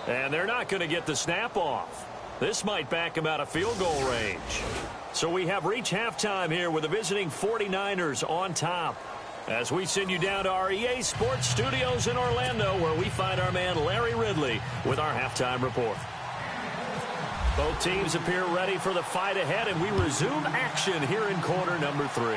Speaker 5: And they're not going to get the snap off. This might back him out of field goal range. So we have reached halftime here with the visiting 49ers on top. As we send you down to our EA Sports Studios in Orlando, where we find our man Larry Ridley with our halftime report. Both teams appear ready for the fight ahead, and we resume action here in quarter number 3.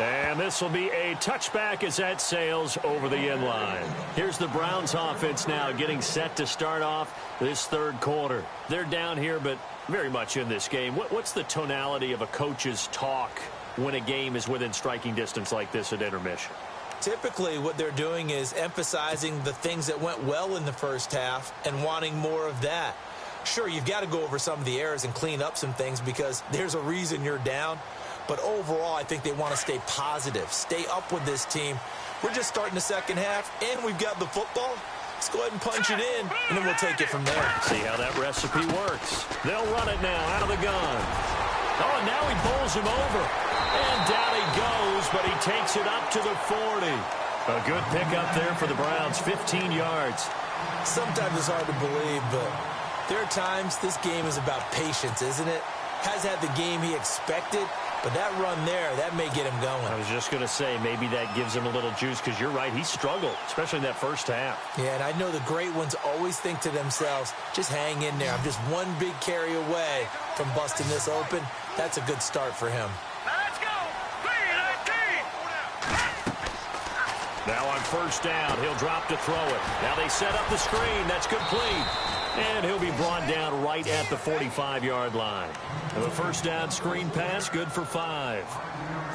Speaker 5: And this will be a touchback as that sails over the end line. Here's the Browns offense now getting set to start off this third quarter. They're down here, but very much in this game. What's the tonality of a coach's talk when a game is within striking distance like this at intermission?
Speaker 3: Typically, what they're doing is emphasizing the things that went well in the first half and wanting more of that. Sure, you've got to go over some of the errors and clean up some things because there's a reason you're down. But overall, I think they want to stay positive, stay up with this team. We're just starting the second half, and we've got the football. Let's go ahead and punch it in, and then we'll take it from there.
Speaker 5: See how that recipe works. They'll run it now out of the gun. Oh, and now he bowls him over. And down he goes, but he takes it up to the 40. A good pickup there for the Browns, 15 yards.
Speaker 3: Sometimes it's hard to believe, but there are times this game is about patience, isn't it? Has had the game he expected, but that run there, that may get him going.
Speaker 5: I was just going to say, maybe that gives him a little juice, because you're right, he struggled, especially in that first half.
Speaker 3: Yeah, and I know the great ones always think to themselves, just hang in there. I'm just one big carry away from busting this open. That's a good start for him.
Speaker 4: Let's go! 3-19!
Speaker 5: Now on first down, he'll drop to throw it. Now they set up the screen. That's complete. And he'll be brought down right at the 45-yard line. And the first down screen pass, good for 5.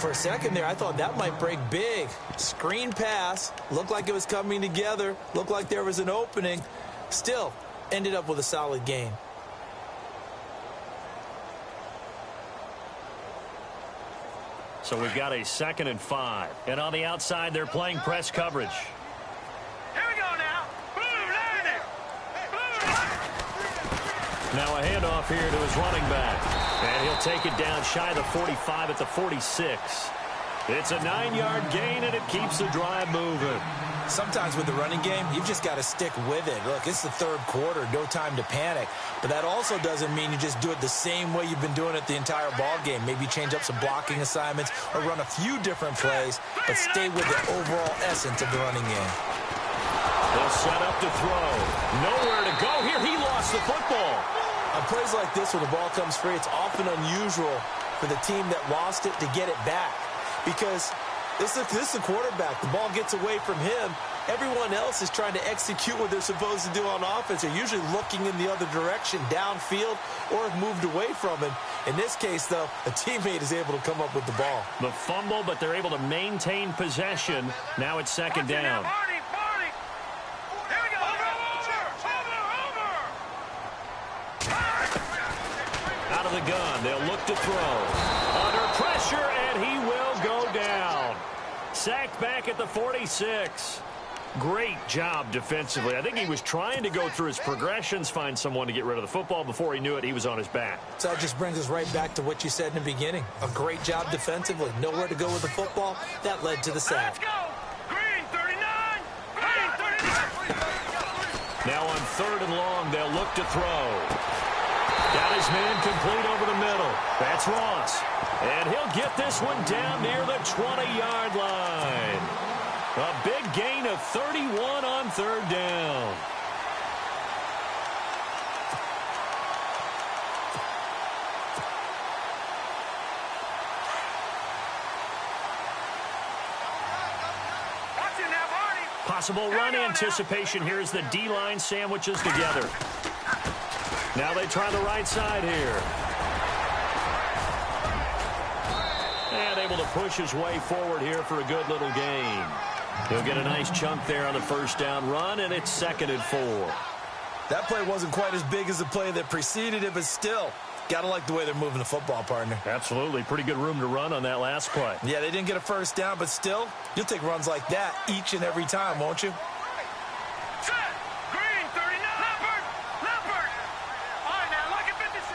Speaker 3: For a second there, I thought that might break big. Screen pass, looked like it was coming together, looked like there was an opening. Still, ended up with a solid gain.
Speaker 5: So we've got a 2nd and 5. And on the outside, they're playing press coverage.
Speaker 4: Here we go now! Blue line!
Speaker 5: Now a handoff here to his running back. And he'll take it down shy of the 45 at the 46. It's a 9-yard gain, and it keeps the drive moving.
Speaker 3: Sometimes with the running game, you've just got to stick with it. Look, it's the third quarter, no time to panic. But that also doesn't mean you just do it the same way you've been doing it the entire ball game. Maybe change up some blocking assignments or run a few different plays, but stay with the overall essence of the running game.
Speaker 5: They'll set up to throw. Nowhere to go here. He lost the football.
Speaker 3: On plays like this where the ball comes free, it's often unusual for the team that lost it to get it back. Because this is the quarterback. The ball gets away from him. Everyone else is trying to execute what they're supposed to do on offense. They're usually looking in the other direction, downfield, or have moved away from him. In this case, though, a teammate is able to come up with the ball.
Speaker 5: The fumble, but they're able to maintain possession. Now it's 2nd down. Out of the gun, they'll look to throw. Under pressure, and he will go down. Sacked back at the 46. Great job defensively. I think he was trying to go through his progressions, find someone to get rid of the football. Before he knew it, he was on his back.
Speaker 3: So that just brings us right back to what you said in the beginning. A great job defensively. Nowhere to go with the football. That led to the sack.
Speaker 4: Let's go! Green 39! Green 39!
Speaker 5: Now on 3rd and long, they'll look to throw. Got his man complete over the middle. That's Ross. And he'll get this one down near the 20-yard line. A big gain of 31 on 3rd down.
Speaker 4: Watching that, Barney!
Speaker 5: Possible run anticipation here as the D-line sandwiches together. Now they try the right side here. And able to push his way forward here for a good little gain. He'll get a nice chunk there on the first down run, and it's 2nd and 4.
Speaker 3: That play wasn't quite as big as the play that preceded it, but still, got to like the way they're moving the football, partner.
Speaker 5: Absolutely. Pretty good room to run on that last play.
Speaker 3: Yeah, they didn't get a first down, but still, you'll take runs like that each and every time, won't you?
Speaker 4: Set! Green 39! Leopard! Leopard! All right, now, look at 56.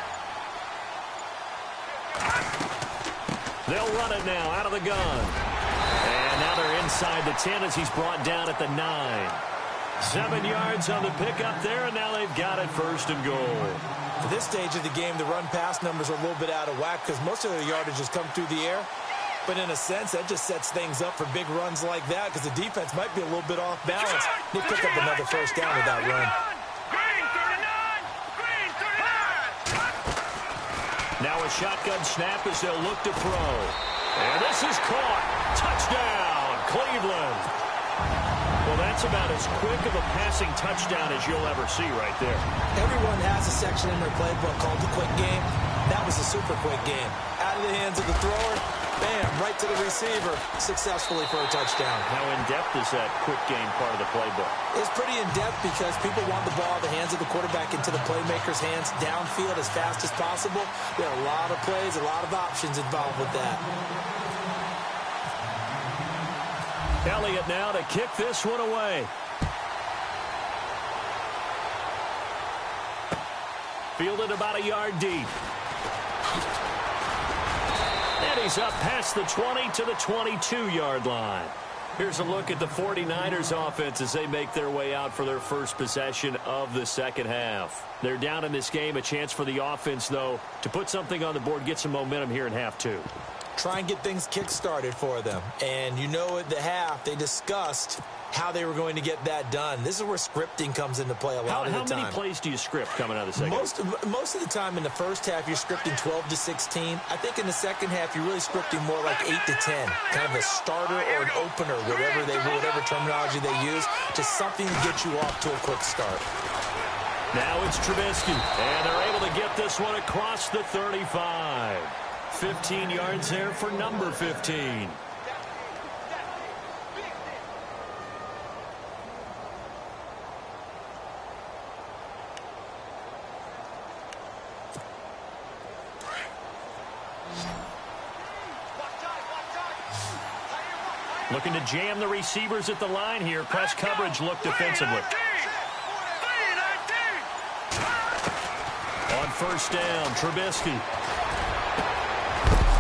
Speaker 5: They'll run it now out of the gun. And now they're inside the 10 as he's brought down at the 9.
Speaker 2: 7 yards on the pickup there, and now they've got it 1st and goal.
Speaker 3: For this stage of the game, the run-pass numbers are a little bit out of whack because most of their yardage has come through the air. But in a sense, that just sets things up for big runs like that because the defense might be a little bit off balance. They pick up another 1st down with that run.
Speaker 2: Now a shotgun snap as they'll look to throw. And this is caught. Touchdown, Cleveland. Well, that's about as quick of a passing touchdown as you'll ever see right there.
Speaker 3: Everyone has a section in their playbook called the quick game. That was a super quick game. Out of the hands of the thrower, bam, right to the receiver, successfully for a touchdown.
Speaker 2: How in-depth is that quick game part of the playbook?
Speaker 3: It's pretty in-depth because people want the ball in the hands of the quarterback into the playmaker's hands downfield as fast as possible. There are a lot of plays, a lot of options involved with that.
Speaker 2: Elliott now to kick this one away. Fielded about a yard deep. And he's up past the 20 to the 22-yard line. Here's a look at the 49ers offense as they make their way out for their first possession of the second half. They're down in this game. A chance for the offense, though, to put something on the board, get some momentum here in half 2.
Speaker 3: Try and get things kick-started for them. And you know at the half, they discussed how they were going to get that done. This is where scripting comes into play a lot of the time.
Speaker 2: How many plays do you script coming out of the second half?
Speaker 3: Most of the time in the first half, you're scripting 12 to 16. I think in the second half, you're really scripting more like 8 to 10. Kind of a starter or an opener, whatever terminology they use, just something to get you off to a quick start.
Speaker 2: Now it's Trubisky, and they're able to get this one across the 35. 15 yards there for number 15. Looking to jam the receivers at the line here. Press coverage look defensively. On 1st down, Trubisky.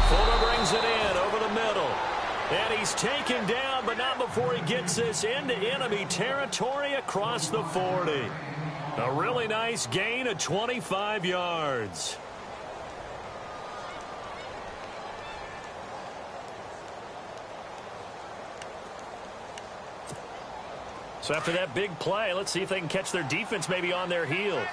Speaker 2: Fuller brings it in over the middle. And he's taken down, but not before he gets this into enemy territory across the 40. A really nice gain of 25 yards. So after that big play, let's see if they can catch their defense maybe on their heels.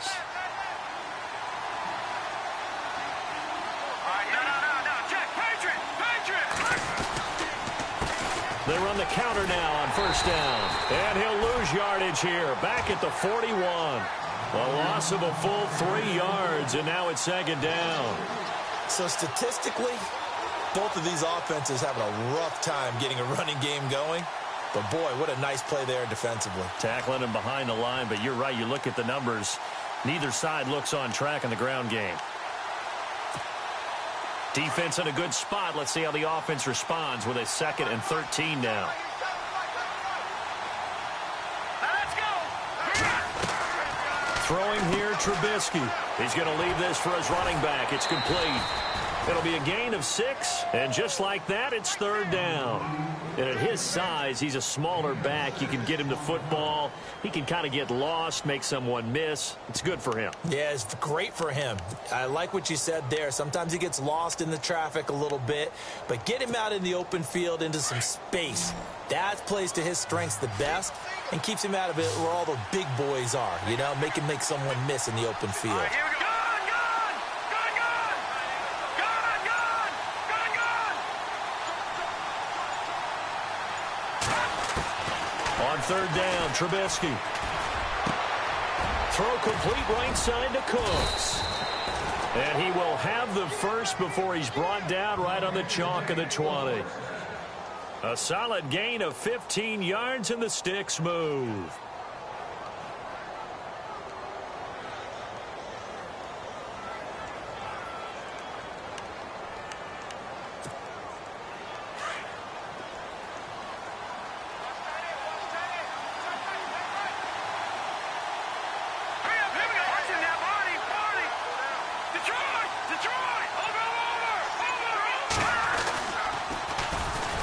Speaker 2: They run the counter now on 1st down. And he'll lose yardage here. Back at the 41. A loss of a full 3 yards, and now it's 2nd down.
Speaker 3: So statistically, both of these offenses having a rough time getting a running game going. But, boy, what a nice play there defensively.
Speaker 2: Tackling him behind the line, but you're right. You look at the numbers. Neither side looks on track in the ground game. Defense in a good spot. Let's see how the offense responds with a 2nd and 13 now. Throwing here, Trubisky. He's going to leave this for his running back. It's complete. It'll be a gain of 6, and just like that, it's 3rd down. And at his size, he's a smaller back. You can get him the football. He can kind of get lost, make someone miss. It's good for him.
Speaker 3: Yeah, it's great for him. I like what you said there. Sometimes he gets lost in the traffic a little bit, but get him out in the open field into some space. That plays to his strengths the best and keeps him out of it where all the big boys are, you know, make someone miss in the open field.
Speaker 2: On 3rd down, Trubisky. Throw complete right side to Cooks. And he will have the first before he's brought down right on the chalk of the 20. A solid gain of 15 yards, and the sticks move.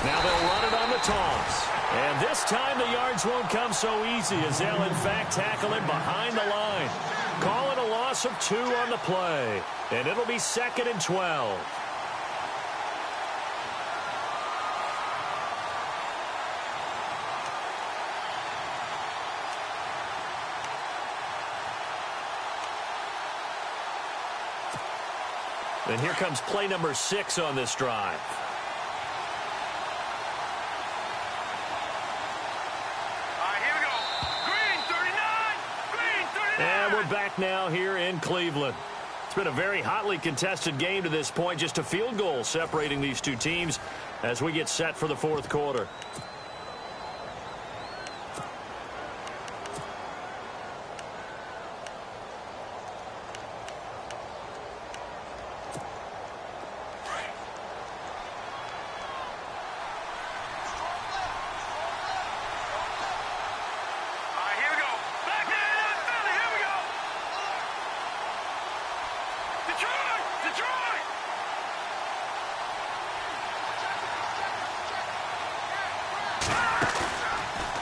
Speaker 2: Now they'll run it on the toss.
Speaker 5: And this time the yards won't come so easy as they'll, in fact, tackle him behind the line. Call it a loss of 2 on the play. And it'll be 2nd and 12. And here comes play number 6 on this drive.
Speaker 4: Here we go. Green 39. Green 39.
Speaker 5: And we're back now here in Cleveland. It's been a very hotly contested game to this point. Just a field goal separating these two teams as we get set for the 4th quarter.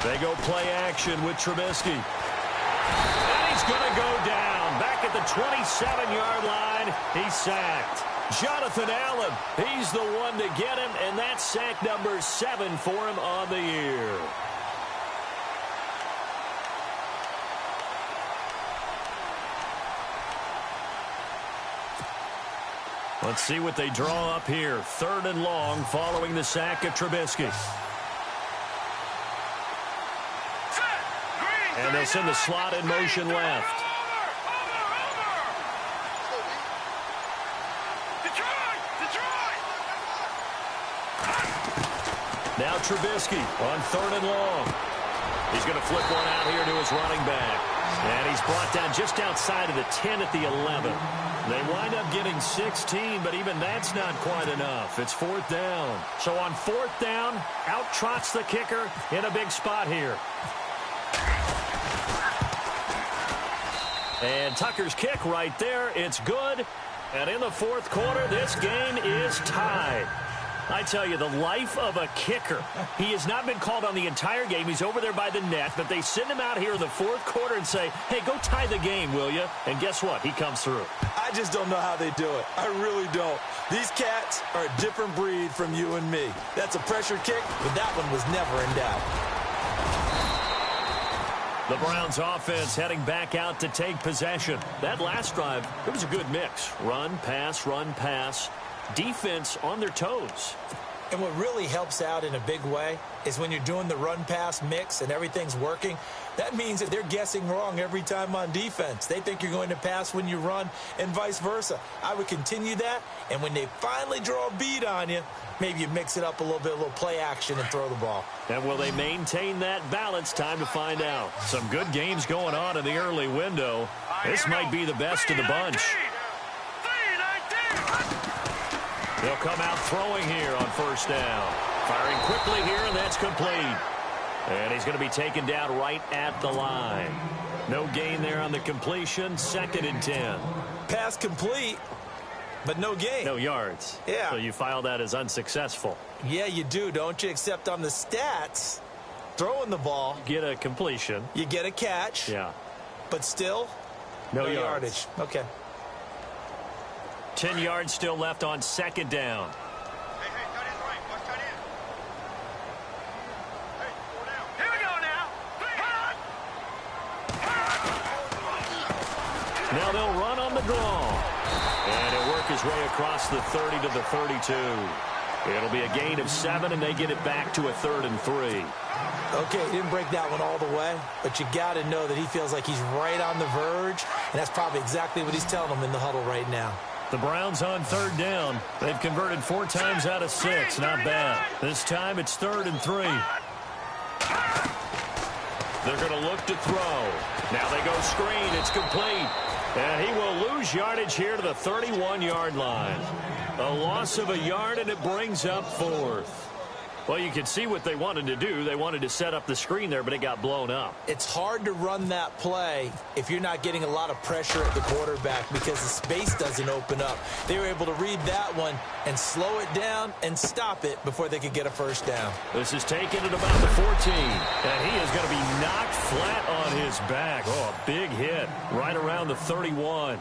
Speaker 5: They go play action with Trubisky. And he's going to go down. Back at the 27-yard line, he's sacked. Jonathan Allen, he's the one to get him, and that's sack number 7 for him on the year. Let's see what they draw up here. 3rd and long following the sack of Trubisky. And they'll send the slot in motion left. Now Trubisky on 3rd and long. He's going to flip one out here to his running back. And he's brought down just outside of the 10 at the 11. They wind up getting 16, but even that's not quite enough. It's 4th down. So on 4th down, out trots the kicker in a big spot here. And Tucker's kick right there. It's good. And in the 4th quarter, this game is tied. I tell you, the life of a kicker. He has not been called on the entire game. He's over there by the net, but they send him out here in the 4th quarter and say, hey, go tie the game, will you? And guess what? He comes through.
Speaker 3: I just don't know how they do it. I really don't. These cats are a different breed from you and me. That's a pressure kick, but that one was never in doubt.
Speaker 5: The Browns offense heading back out to take possession. That last drive, it was a good mix. Run, pass, defense on their toes.
Speaker 3: And what really helps out in a big way is when you're doing the run-pass mix and everything's working, that means that they're guessing wrong every time on defense. They think you're going to pass when you run and vice versa. I would continue that, and when they finally draw a beat on you, maybe you mix it up a little bit, a little play action and throw the ball. And will they maintain that balance? Time to find out. Some good games going on in the early window. This might be the best of the bunch. They'll come out throwing here on 1st down. Firing quickly here, and that's complete. And he's going to be taken down right at the line. No gain there on the completion. 2nd and 10. Pass complete, but no gain. No yards. Yeah. So you file that as unsuccessful. Yeah, you do, don't you? Except on the stats, throwing the ball. Get a completion. You get a catch. Yeah. But still, no yardage. Okay. 10 yards still left on 2nd down.
Speaker 4: Hey, cut in right. Watch cut in. Hey, 4 down. Here we go now.
Speaker 5: Now they'll run on the draw. And he'll work his way across the 30 to the 32. It'll be a gain of 7, and they get it back to a 3rd and 3. Okay, he didn't break that one all the way, but you got to know that he feels like he's right on the verge, and that's probably exactly what he's telling them in the huddle right now. The Browns on 3rd down. They've converted 4 times out of 6. Not bad. This time it's 3rd and 3. They're going to look to throw. Now they go screen. It's complete. And he will lose yardage here to the 31-yard line. A loss of a yard, and it brings up 4th. Well, you can see what they wanted to do. They wanted to set up the screen there, but it got blown up.
Speaker 3: It's hard to run that play if you're not getting a lot of pressure at the quarterback because the space doesn't open up. They were able to read that one and slow it down and stop it before they could get a first down.
Speaker 5: This is taken at about the 14, and he is going to be knocked flat on his back. Oh, a big hit right around the 31.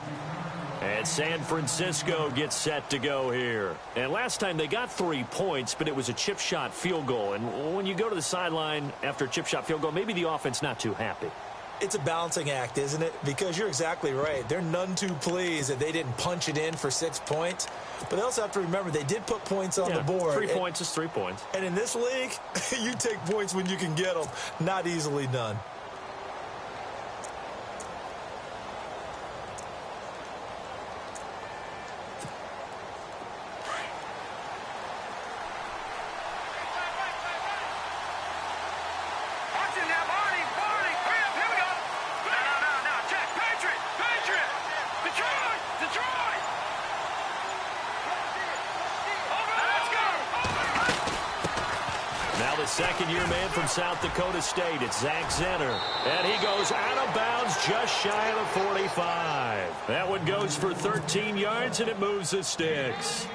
Speaker 5: And San Francisco gets set to go here. And last time they got 3 points, but it was a chip shot field goal. And when you go to the sideline after a chip shot field goal, maybe the offense not too happy.
Speaker 3: It's a balancing act, isn't it? Because you're exactly right. They're none too pleased that they didn't punch it in for 6 points. But they also have to remember they did put points on the board.
Speaker 5: 3 points is 3 points.
Speaker 3: And in this league, you take points when you can get them. Not easily done.
Speaker 5: Second-year man from South Dakota State. It's Zach Zenner. And he goes out of bounds just shy of the 45. That one goes for 13 yards, and it moves the sticks.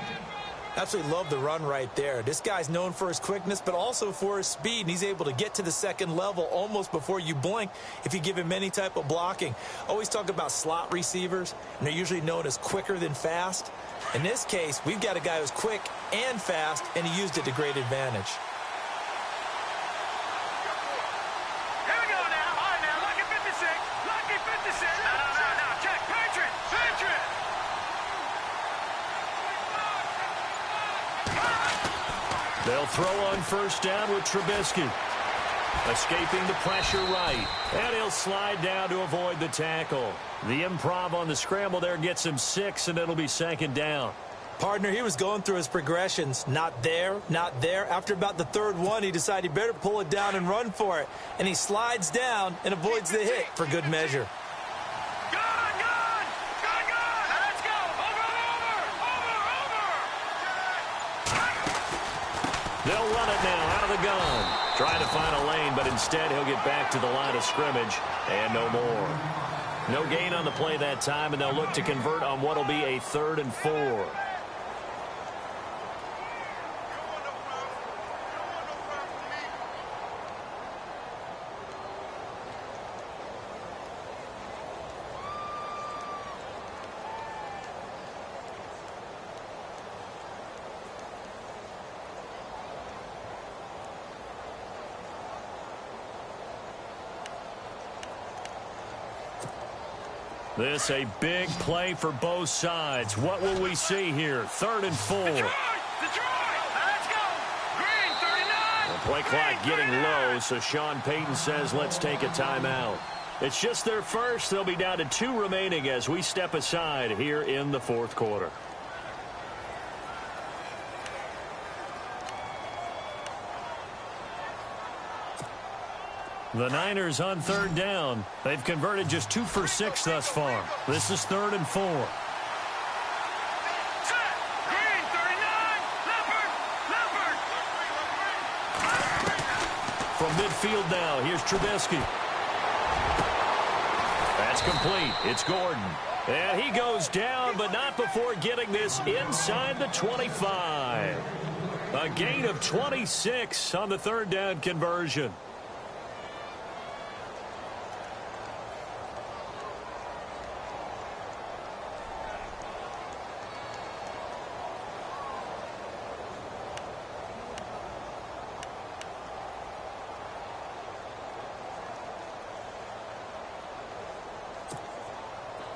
Speaker 3: Absolutely love the run right there. This guy's known for his quickness, but also for his speed. And he's able to get to the second level almost before you blink if you give him any type of blocking. Always talk about slot receivers, and they're usually known as quicker than fast. In this case, we've got a guy who's quick and fast, and he used it to great advantage.
Speaker 5: They'll throw on first down with Trubisky. Escaping the pressure right. And he'll slide down to avoid the tackle. The improv on the scramble there gets him 6, and it'll be second down.
Speaker 3: Partner, he was going through his progressions. Not there, not there. After about the third one, he decided he better pull it down and run for it. And he slides down and avoids the hit for good measure.
Speaker 5: They'll run it now out of the gun. Trying to find a lane, but instead he'll get back to the line of scrimmage and no more. No gain on the play that time, and they'll look to convert on what will be a 3rd and 4. This a big play for both sides. What will we see here? 3rd and 4.
Speaker 4: Detroit! Let's go! Green 39!
Speaker 5: The play clock getting low, so Sean Payton says let's take a timeout. It's just their first. They'll be down to 2 remaining as we step aside here in the 4th quarter. The Niners on 3rd down. They've converted just 2 for 6 thus far. This is 3rd and 4.
Speaker 4: Set! Green 39! Leopard!
Speaker 5: From midfield now, here's Trubisky. That's complete. It's Gordon. And he goes down, but not before getting this inside the 25. A gain of 26 on the 3rd down conversion.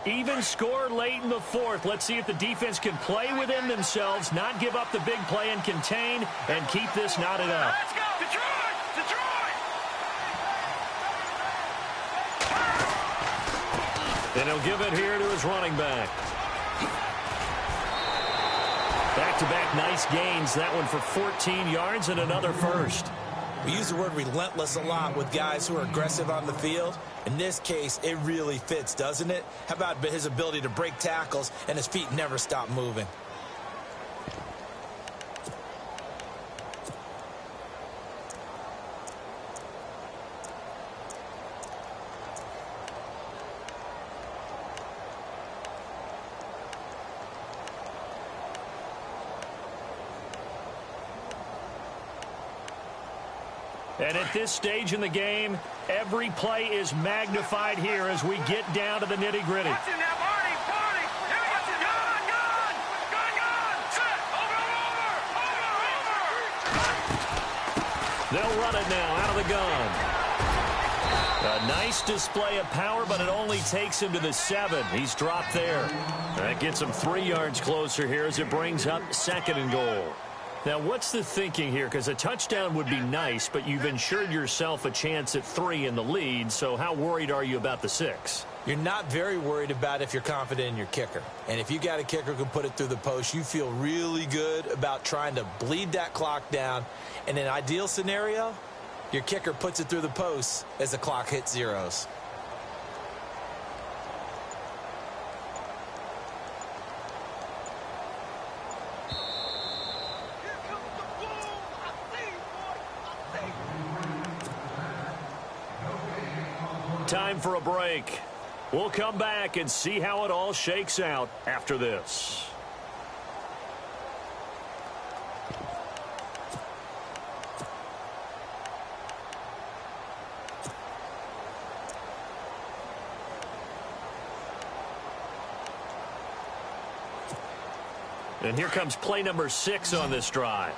Speaker 5: Even score late in the 4th. Let's see if the defense can play within themselves, not give up the big play and contain, and keep this knotted up.
Speaker 4: Let's go! Detroit! Detroit!
Speaker 5: And he'll give it here to his running back. Back-to-back nice gains. That one for 14 yards and another first.
Speaker 3: We use the word relentless a lot with guys who are aggressive on the field. In this case, it really fits, doesn't it? How about his ability to break tackles and his feet never stop moving?
Speaker 2: And at this stage in the game, every play is magnified here as we get down to the nitty-gritty.
Speaker 4: Watch him now, Barney. Barney. Here we go. Gun. Set. Over.
Speaker 2: They'll run it now out of the gun. A nice display of power, but it only takes him to the 7. He's dropped there. That gets him 3 yards closer here as it brings up 2nd and goal. Now, what's the thinking here? Because a touchdown would be nice, but you've ensured yourself a chance at 3 in the lead, so how worried are you about the 6?
Speaker 3: You're not very worried about if you're confident in your kicker. And if you got a kicker who can put it through the post, you feel really good about trying to bleed that clock down. In an ideal scenario, your kicker puts it through the post as the clock hits zeros.
Speaker 2: Time for a break. We'll come back and see how it all shakes out after this. And here comes play number 6 on this drive.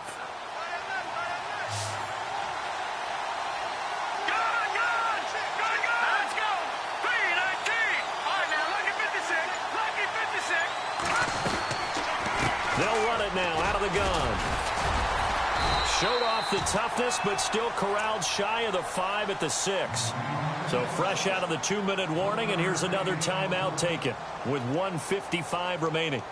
Speaker 2: They'll run it now out of the gun. Showed off the toughness, but still corralled shy of the 5 at the 6. So fresh out of the 2-minute warning, and here's another timeout taken with 1:55 remaining.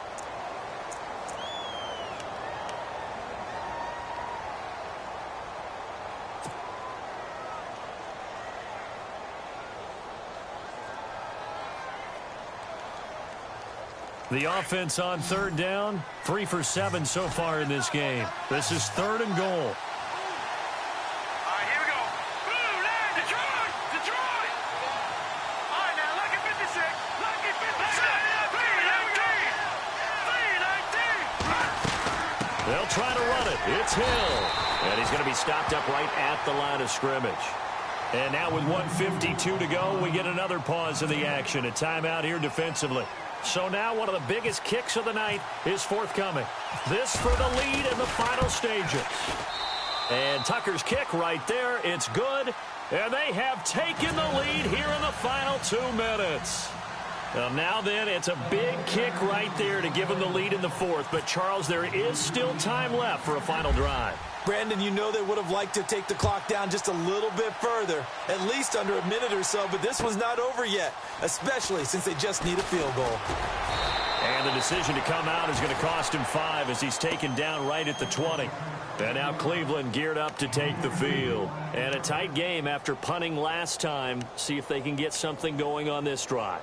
Speaker 2: The offense on 3rd down, 3 for 7 so far in this game. This is 3rd and goal.
Speaker 4: All right, here we go. Blue line, Detroit. All right, now, lucky 56. Lucky 56. 319.
Speaker 2: They'll try to run it. It's Hill. And he's going to be stopped up right at the line of scrimmage. And now with 1:52 to go, we get another pause in the action. A timeout here defensively. So now one of the biggest kicks of the night is forthcoming. This for the lead in the final stages. And Tucker's kick right there. It's good. And they have taken the lead here in the final 2 minutes. Now then, it's a big kick right there to give them the lead in the 4th. But, Charles, there is still time left for a final drive.
Speaker 3: Brandon, you know they would have liked to take the clock down just a little bit further, at least under a minute or so, but this one's not over yet, especially since they just need a field goal.
Speaker 2: And the decision to come out is going to cost him 5 as he's taken down right at the 20. And now Cleveland geared up to take the field. And a tight game after punting last time. See if they can get something going on this drive.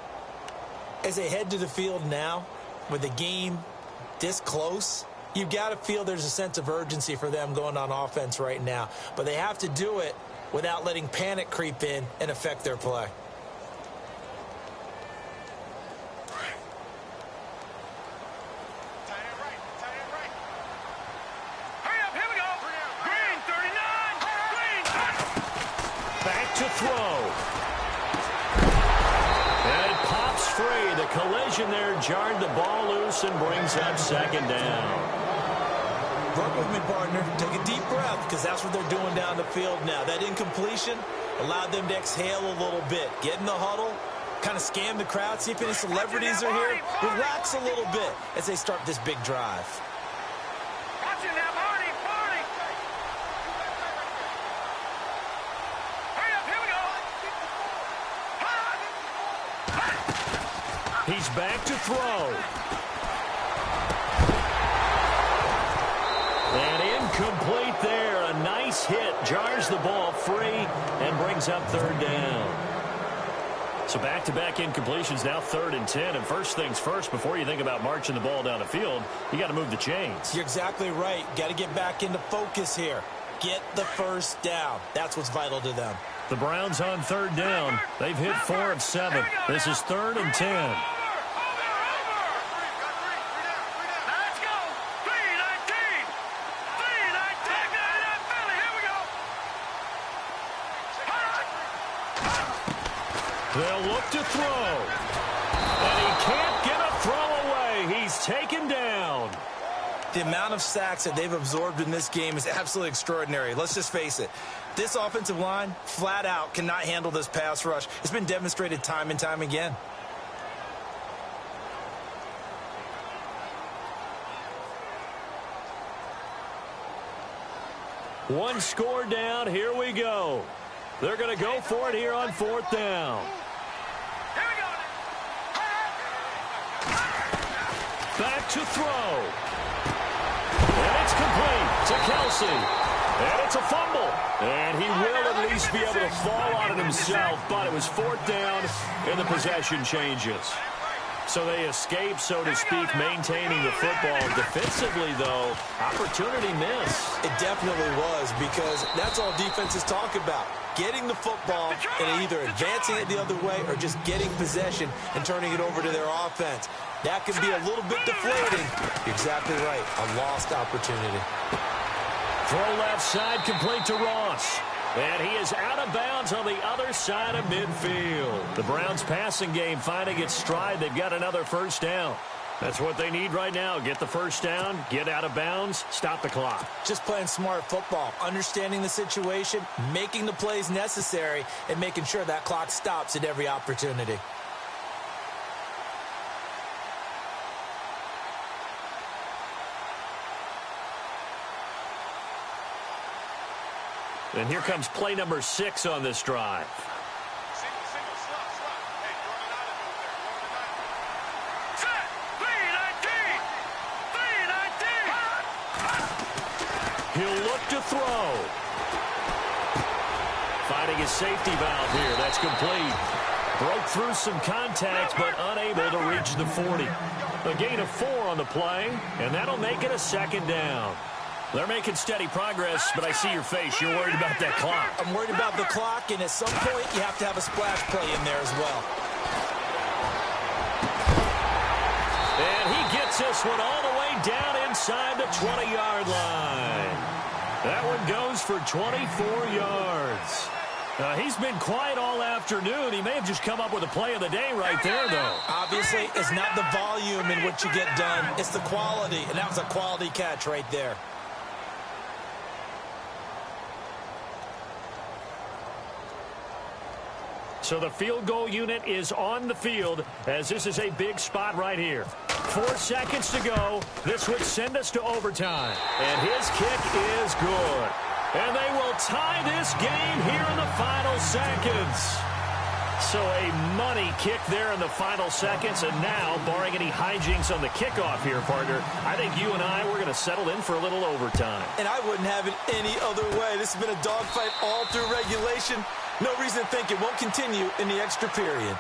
Speaker 3: As they head to the field now, with the game this close, you've got to feel there's a sense of urgency for them going on offense right now. But they have to do it without letting panic creep in and affect their play.
Speaker 4: Hurry up, here we go. Green, 39. Green,
Speaker 2: Back to throw. And it pops free. The collision there jarred the ball loose and brings up 2nd down.
Speaker 3: Work with me, partner. Take a deep breath, because that's what they're doing down the field now. That incompletion allowed them to exhale a little bit. Get in the huddle, kind of scan the crowd, see if any celebrities are here. Relax a little bit as they start this big drive.
Speaker 4: watch it now, Barney. Hurry up, here we go.
Speaker 2: He's back to throw. And incomplete there. A nice hit. Jars the ball free and brings up 3rd down. So back-to-back incompletions, now 3rd and 10. And first things first, before you think about marching the ball down the field, you got to move the chains.
Speaker 3: You're exactly right. Got to get back into focus here. Get the first down. That's what's vital to them.
Speaker 2: The Browns on 3rd down. They've hit 4 of 7. This is 3rd and 10. They'll look to throw. And he can't get a throw away. He's taken down.
Speaker 3: The amount of sacks that they've absorbed in this game is absolutely extraordinary. Let's just face it. This offensive line, flat out, cannot handle this pass rush. It's been demonstrated time and time again.
Speaker 2: One score down. Here we go. They're going to go for it here on 4th down.
Speaker 4: Here we go.
Speaker 2: Back to throw. And it's complete to Kelsey. And it's a fumble. And he will at least be able to fall on it himself, but it was 4th down and the possession changes. So they escape, so to speak, maintaining the football. Defensively, though, opportunity miss.
Speaker 3: It definitely was, because that's all defenses talk about. Getting the football and either advancing it the other way or just getting possession and turning it over to their offense. That can be a little bit deflating. You're exactly right. A lost opportunity.
Speaker 2: Throw left side, complete to Ross. And he is out of bounds on the other side of midfield. The Browns passing game finding its stride. They've got another 1st down. That's what they need right now. Get the 1st down, get out of bounds, stop the clock.
Speaker 3: Just playing smart football, understanding the situation, making the plays necessary, and making sure that clock stops at every opportunity.
Speaker 2: And here comes play number 6 on this drive.
Speaker 4: Single, slot. Hey, throw it out of there. Set. 3-19.
Speaker 2: He'll look to throw. Finding his safety valve here. That's complete. Broke through some contact, but unable to reach the 40. A gain of 4 on the play, and that'll make it a 2nd down. They're making steady progress, but I see your face. You're worried about that clock.
Speaker 3: I'm worried about the clock, and at some point, you have to have a splash play in there as well.
Speaker 2: And he gets this one all the way down inside the 20-yard line. That one goes for 24 yards. He's been quiet all afternoon. He may have just come up with a play of the day right there, though.
Speaker 3: Obviously, it's not the volume in what you get done. It's the quality, and that was a quality catch right there.
Speaker 2: So the field goal unit is on the field, as this is a big spot right here. 4 seconds to go. This would send us to overtime. And his kick is good. And they will tie this game here in the final seconds. So a money kick there in the final seconds. And now, barring any hijinks on the kickoff here, partner, I think you and I, we're going to settle in for a little overtime.
Speaker 3: And I wouldn't have it any other way. This has been a dogfight all through regulation. No reason to think it won't continue in the extra period.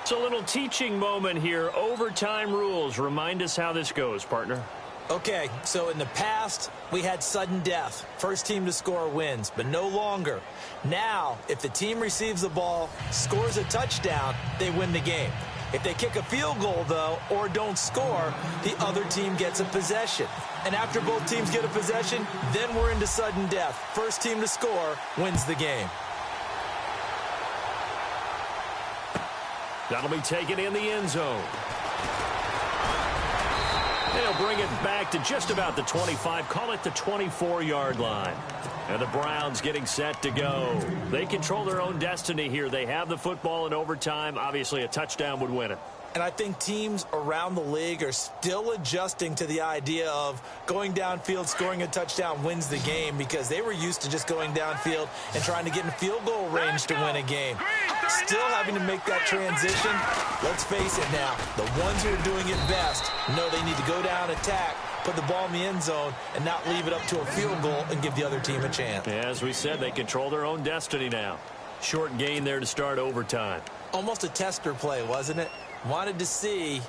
Speaker 2: It's a little teaching moment here. Overtime rules. Remind us how this goes, partner.
Speaker 3: Okay, so in the past, we had sudden death. First team to score wins, but no longer. Now, if the team receives the ball, scores a touchdown, they win the game. If they kick a field goal, though, or don't score, the other team gets a possession. And after both teams get a possession, then we're into sudden death. First team to score wins the game.
Speaker 2: That'll be taken in the end zone. They'll bring it back to just about the 25, call it the 24-yard line. And the Browns getting set to go. They control their own destiny here. They have the football in overtime. Obviously, a touchdown would win it.
Speaker 3: And I think teams around the league are still adjusting to the idea of going downfield, scoring a touchdown wins the game, because they were used to just going downfield and trying to get in field goal range to win a game. Still having to make that transition. Let's face it now, the ones who are doing it best know they need to go down, attack, put the ball in the end zone, and not leave it up to a field goal and give the other team a chance.
Speaker 2: As we said, they control their own destiny now. Short gain there to start overtime.
Speaker 3: Almost a tester play, wasn't it? Wanted to see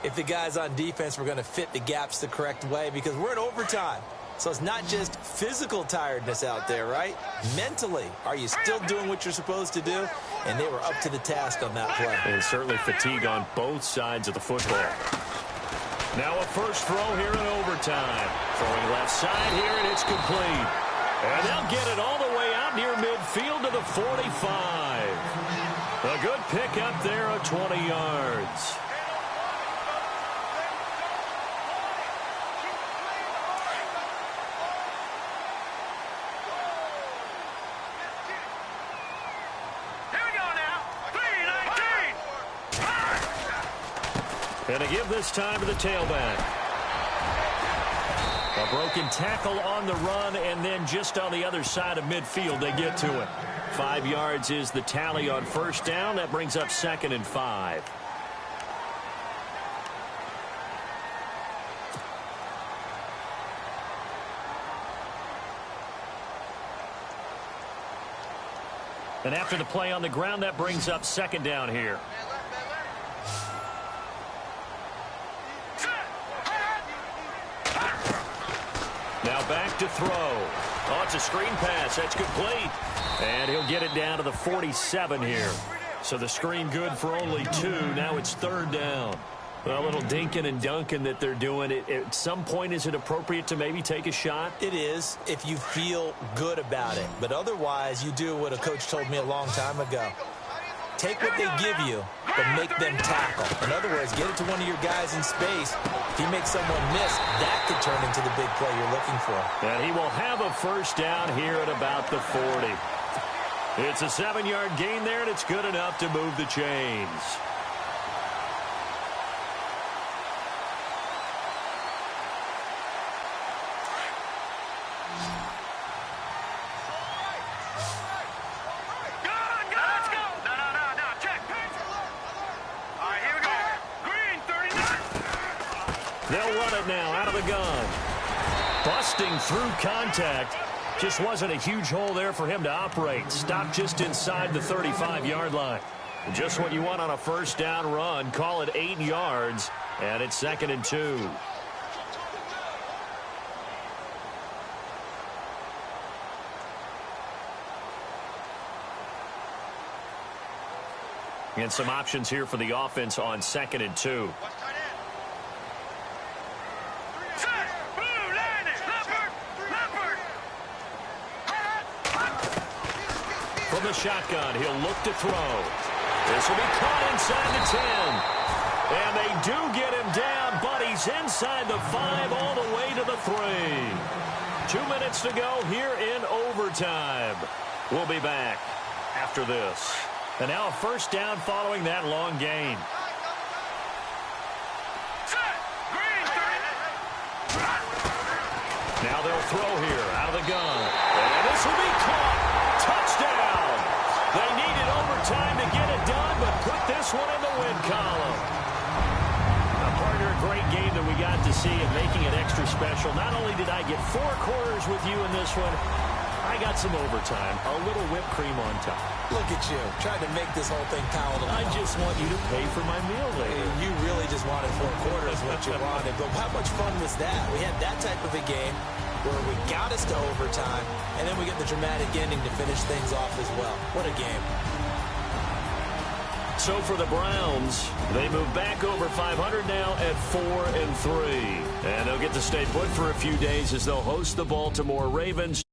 Speaker 3: if the guys on defense were going to fit the gaps the correct way, because we're in overtime. So it's not just physical tiredness out there, right? Mentally, are you still doing what you're supposed to do? And they were up to the task on that play.
Speaker 2: And certainly fatigue on both sides of the football. Now a first throw here in overtime. Throwing left side here, and it's complete. And they'll get it all the way out near midfield to the 45. A good pick up there of 20 yards. And to give this time to the tailback. A broken tackle on the run, and then just on the other side of midfield, they get to it. 5 yards is the tally on first down. That brings up 2nd and 5. And after the play on the ground, that brings up 2nd down here. Now back to throw. Oh, it's a screen pass. That's complete. And he'll get it down to the 47 here. So the screen good for only 2. Now it's 3rd down. A little dinking and dunking that they're doing. At some point, is it appropriate to maybe take a shot?
Speaker 3: It is, if you feel good about it. But otherwise, you do what a coach told me a long time ago. Take what they give you, but make them tackle. In other words, get it to one of your guys in space. If you make someone miss, that could turn into the big play you're looking for.
Speaker 2: And he will have a first down here at about the 40. It's a 7-yard gain there, and it's good enough to move the chains. They'll run it now out of the gun. Busting through contact. Just wasn't a huge hole there for him to operate. Stopped just inside the 35-yard line. Just what you want on a first down run. Call it 8 yards. And it's 2nd and 2. And some options here for the offense on 2nd and 2. From the shotgun, he'll look to throw. This will be caught inside the 10. And they do get him down, but he's inside the 5 all the way to the 3. 2 minutes to go here in overtime. We'll be back after this. And now a first down following that long gain. Now they'll throw here out of the gun. And this will be caught. Touchdown. They needed overtime to get it done, but put this one in the win column. A partner, a great game that we got to see and making it extra special. Not only did I get 4 quarters with you in this one, I got some overtime, a little whipped cream on top.
Speaker 3: Look at you, trying to make this whole thing palatable.
Speaker 2: I just want you to pay for my meal later.
Speaker 3: You really just wanted 4 quarters, what you wanted. But how much fun was that? We had that type of a game where we got us to overtime, and then we get the dramatic ending to finish things off as well. What a game.
Speaker 2: So for the Browns, they move back over 500 now at 4-3. And they'll get to stay put for a few days as they'll host the Baltimore Ravens.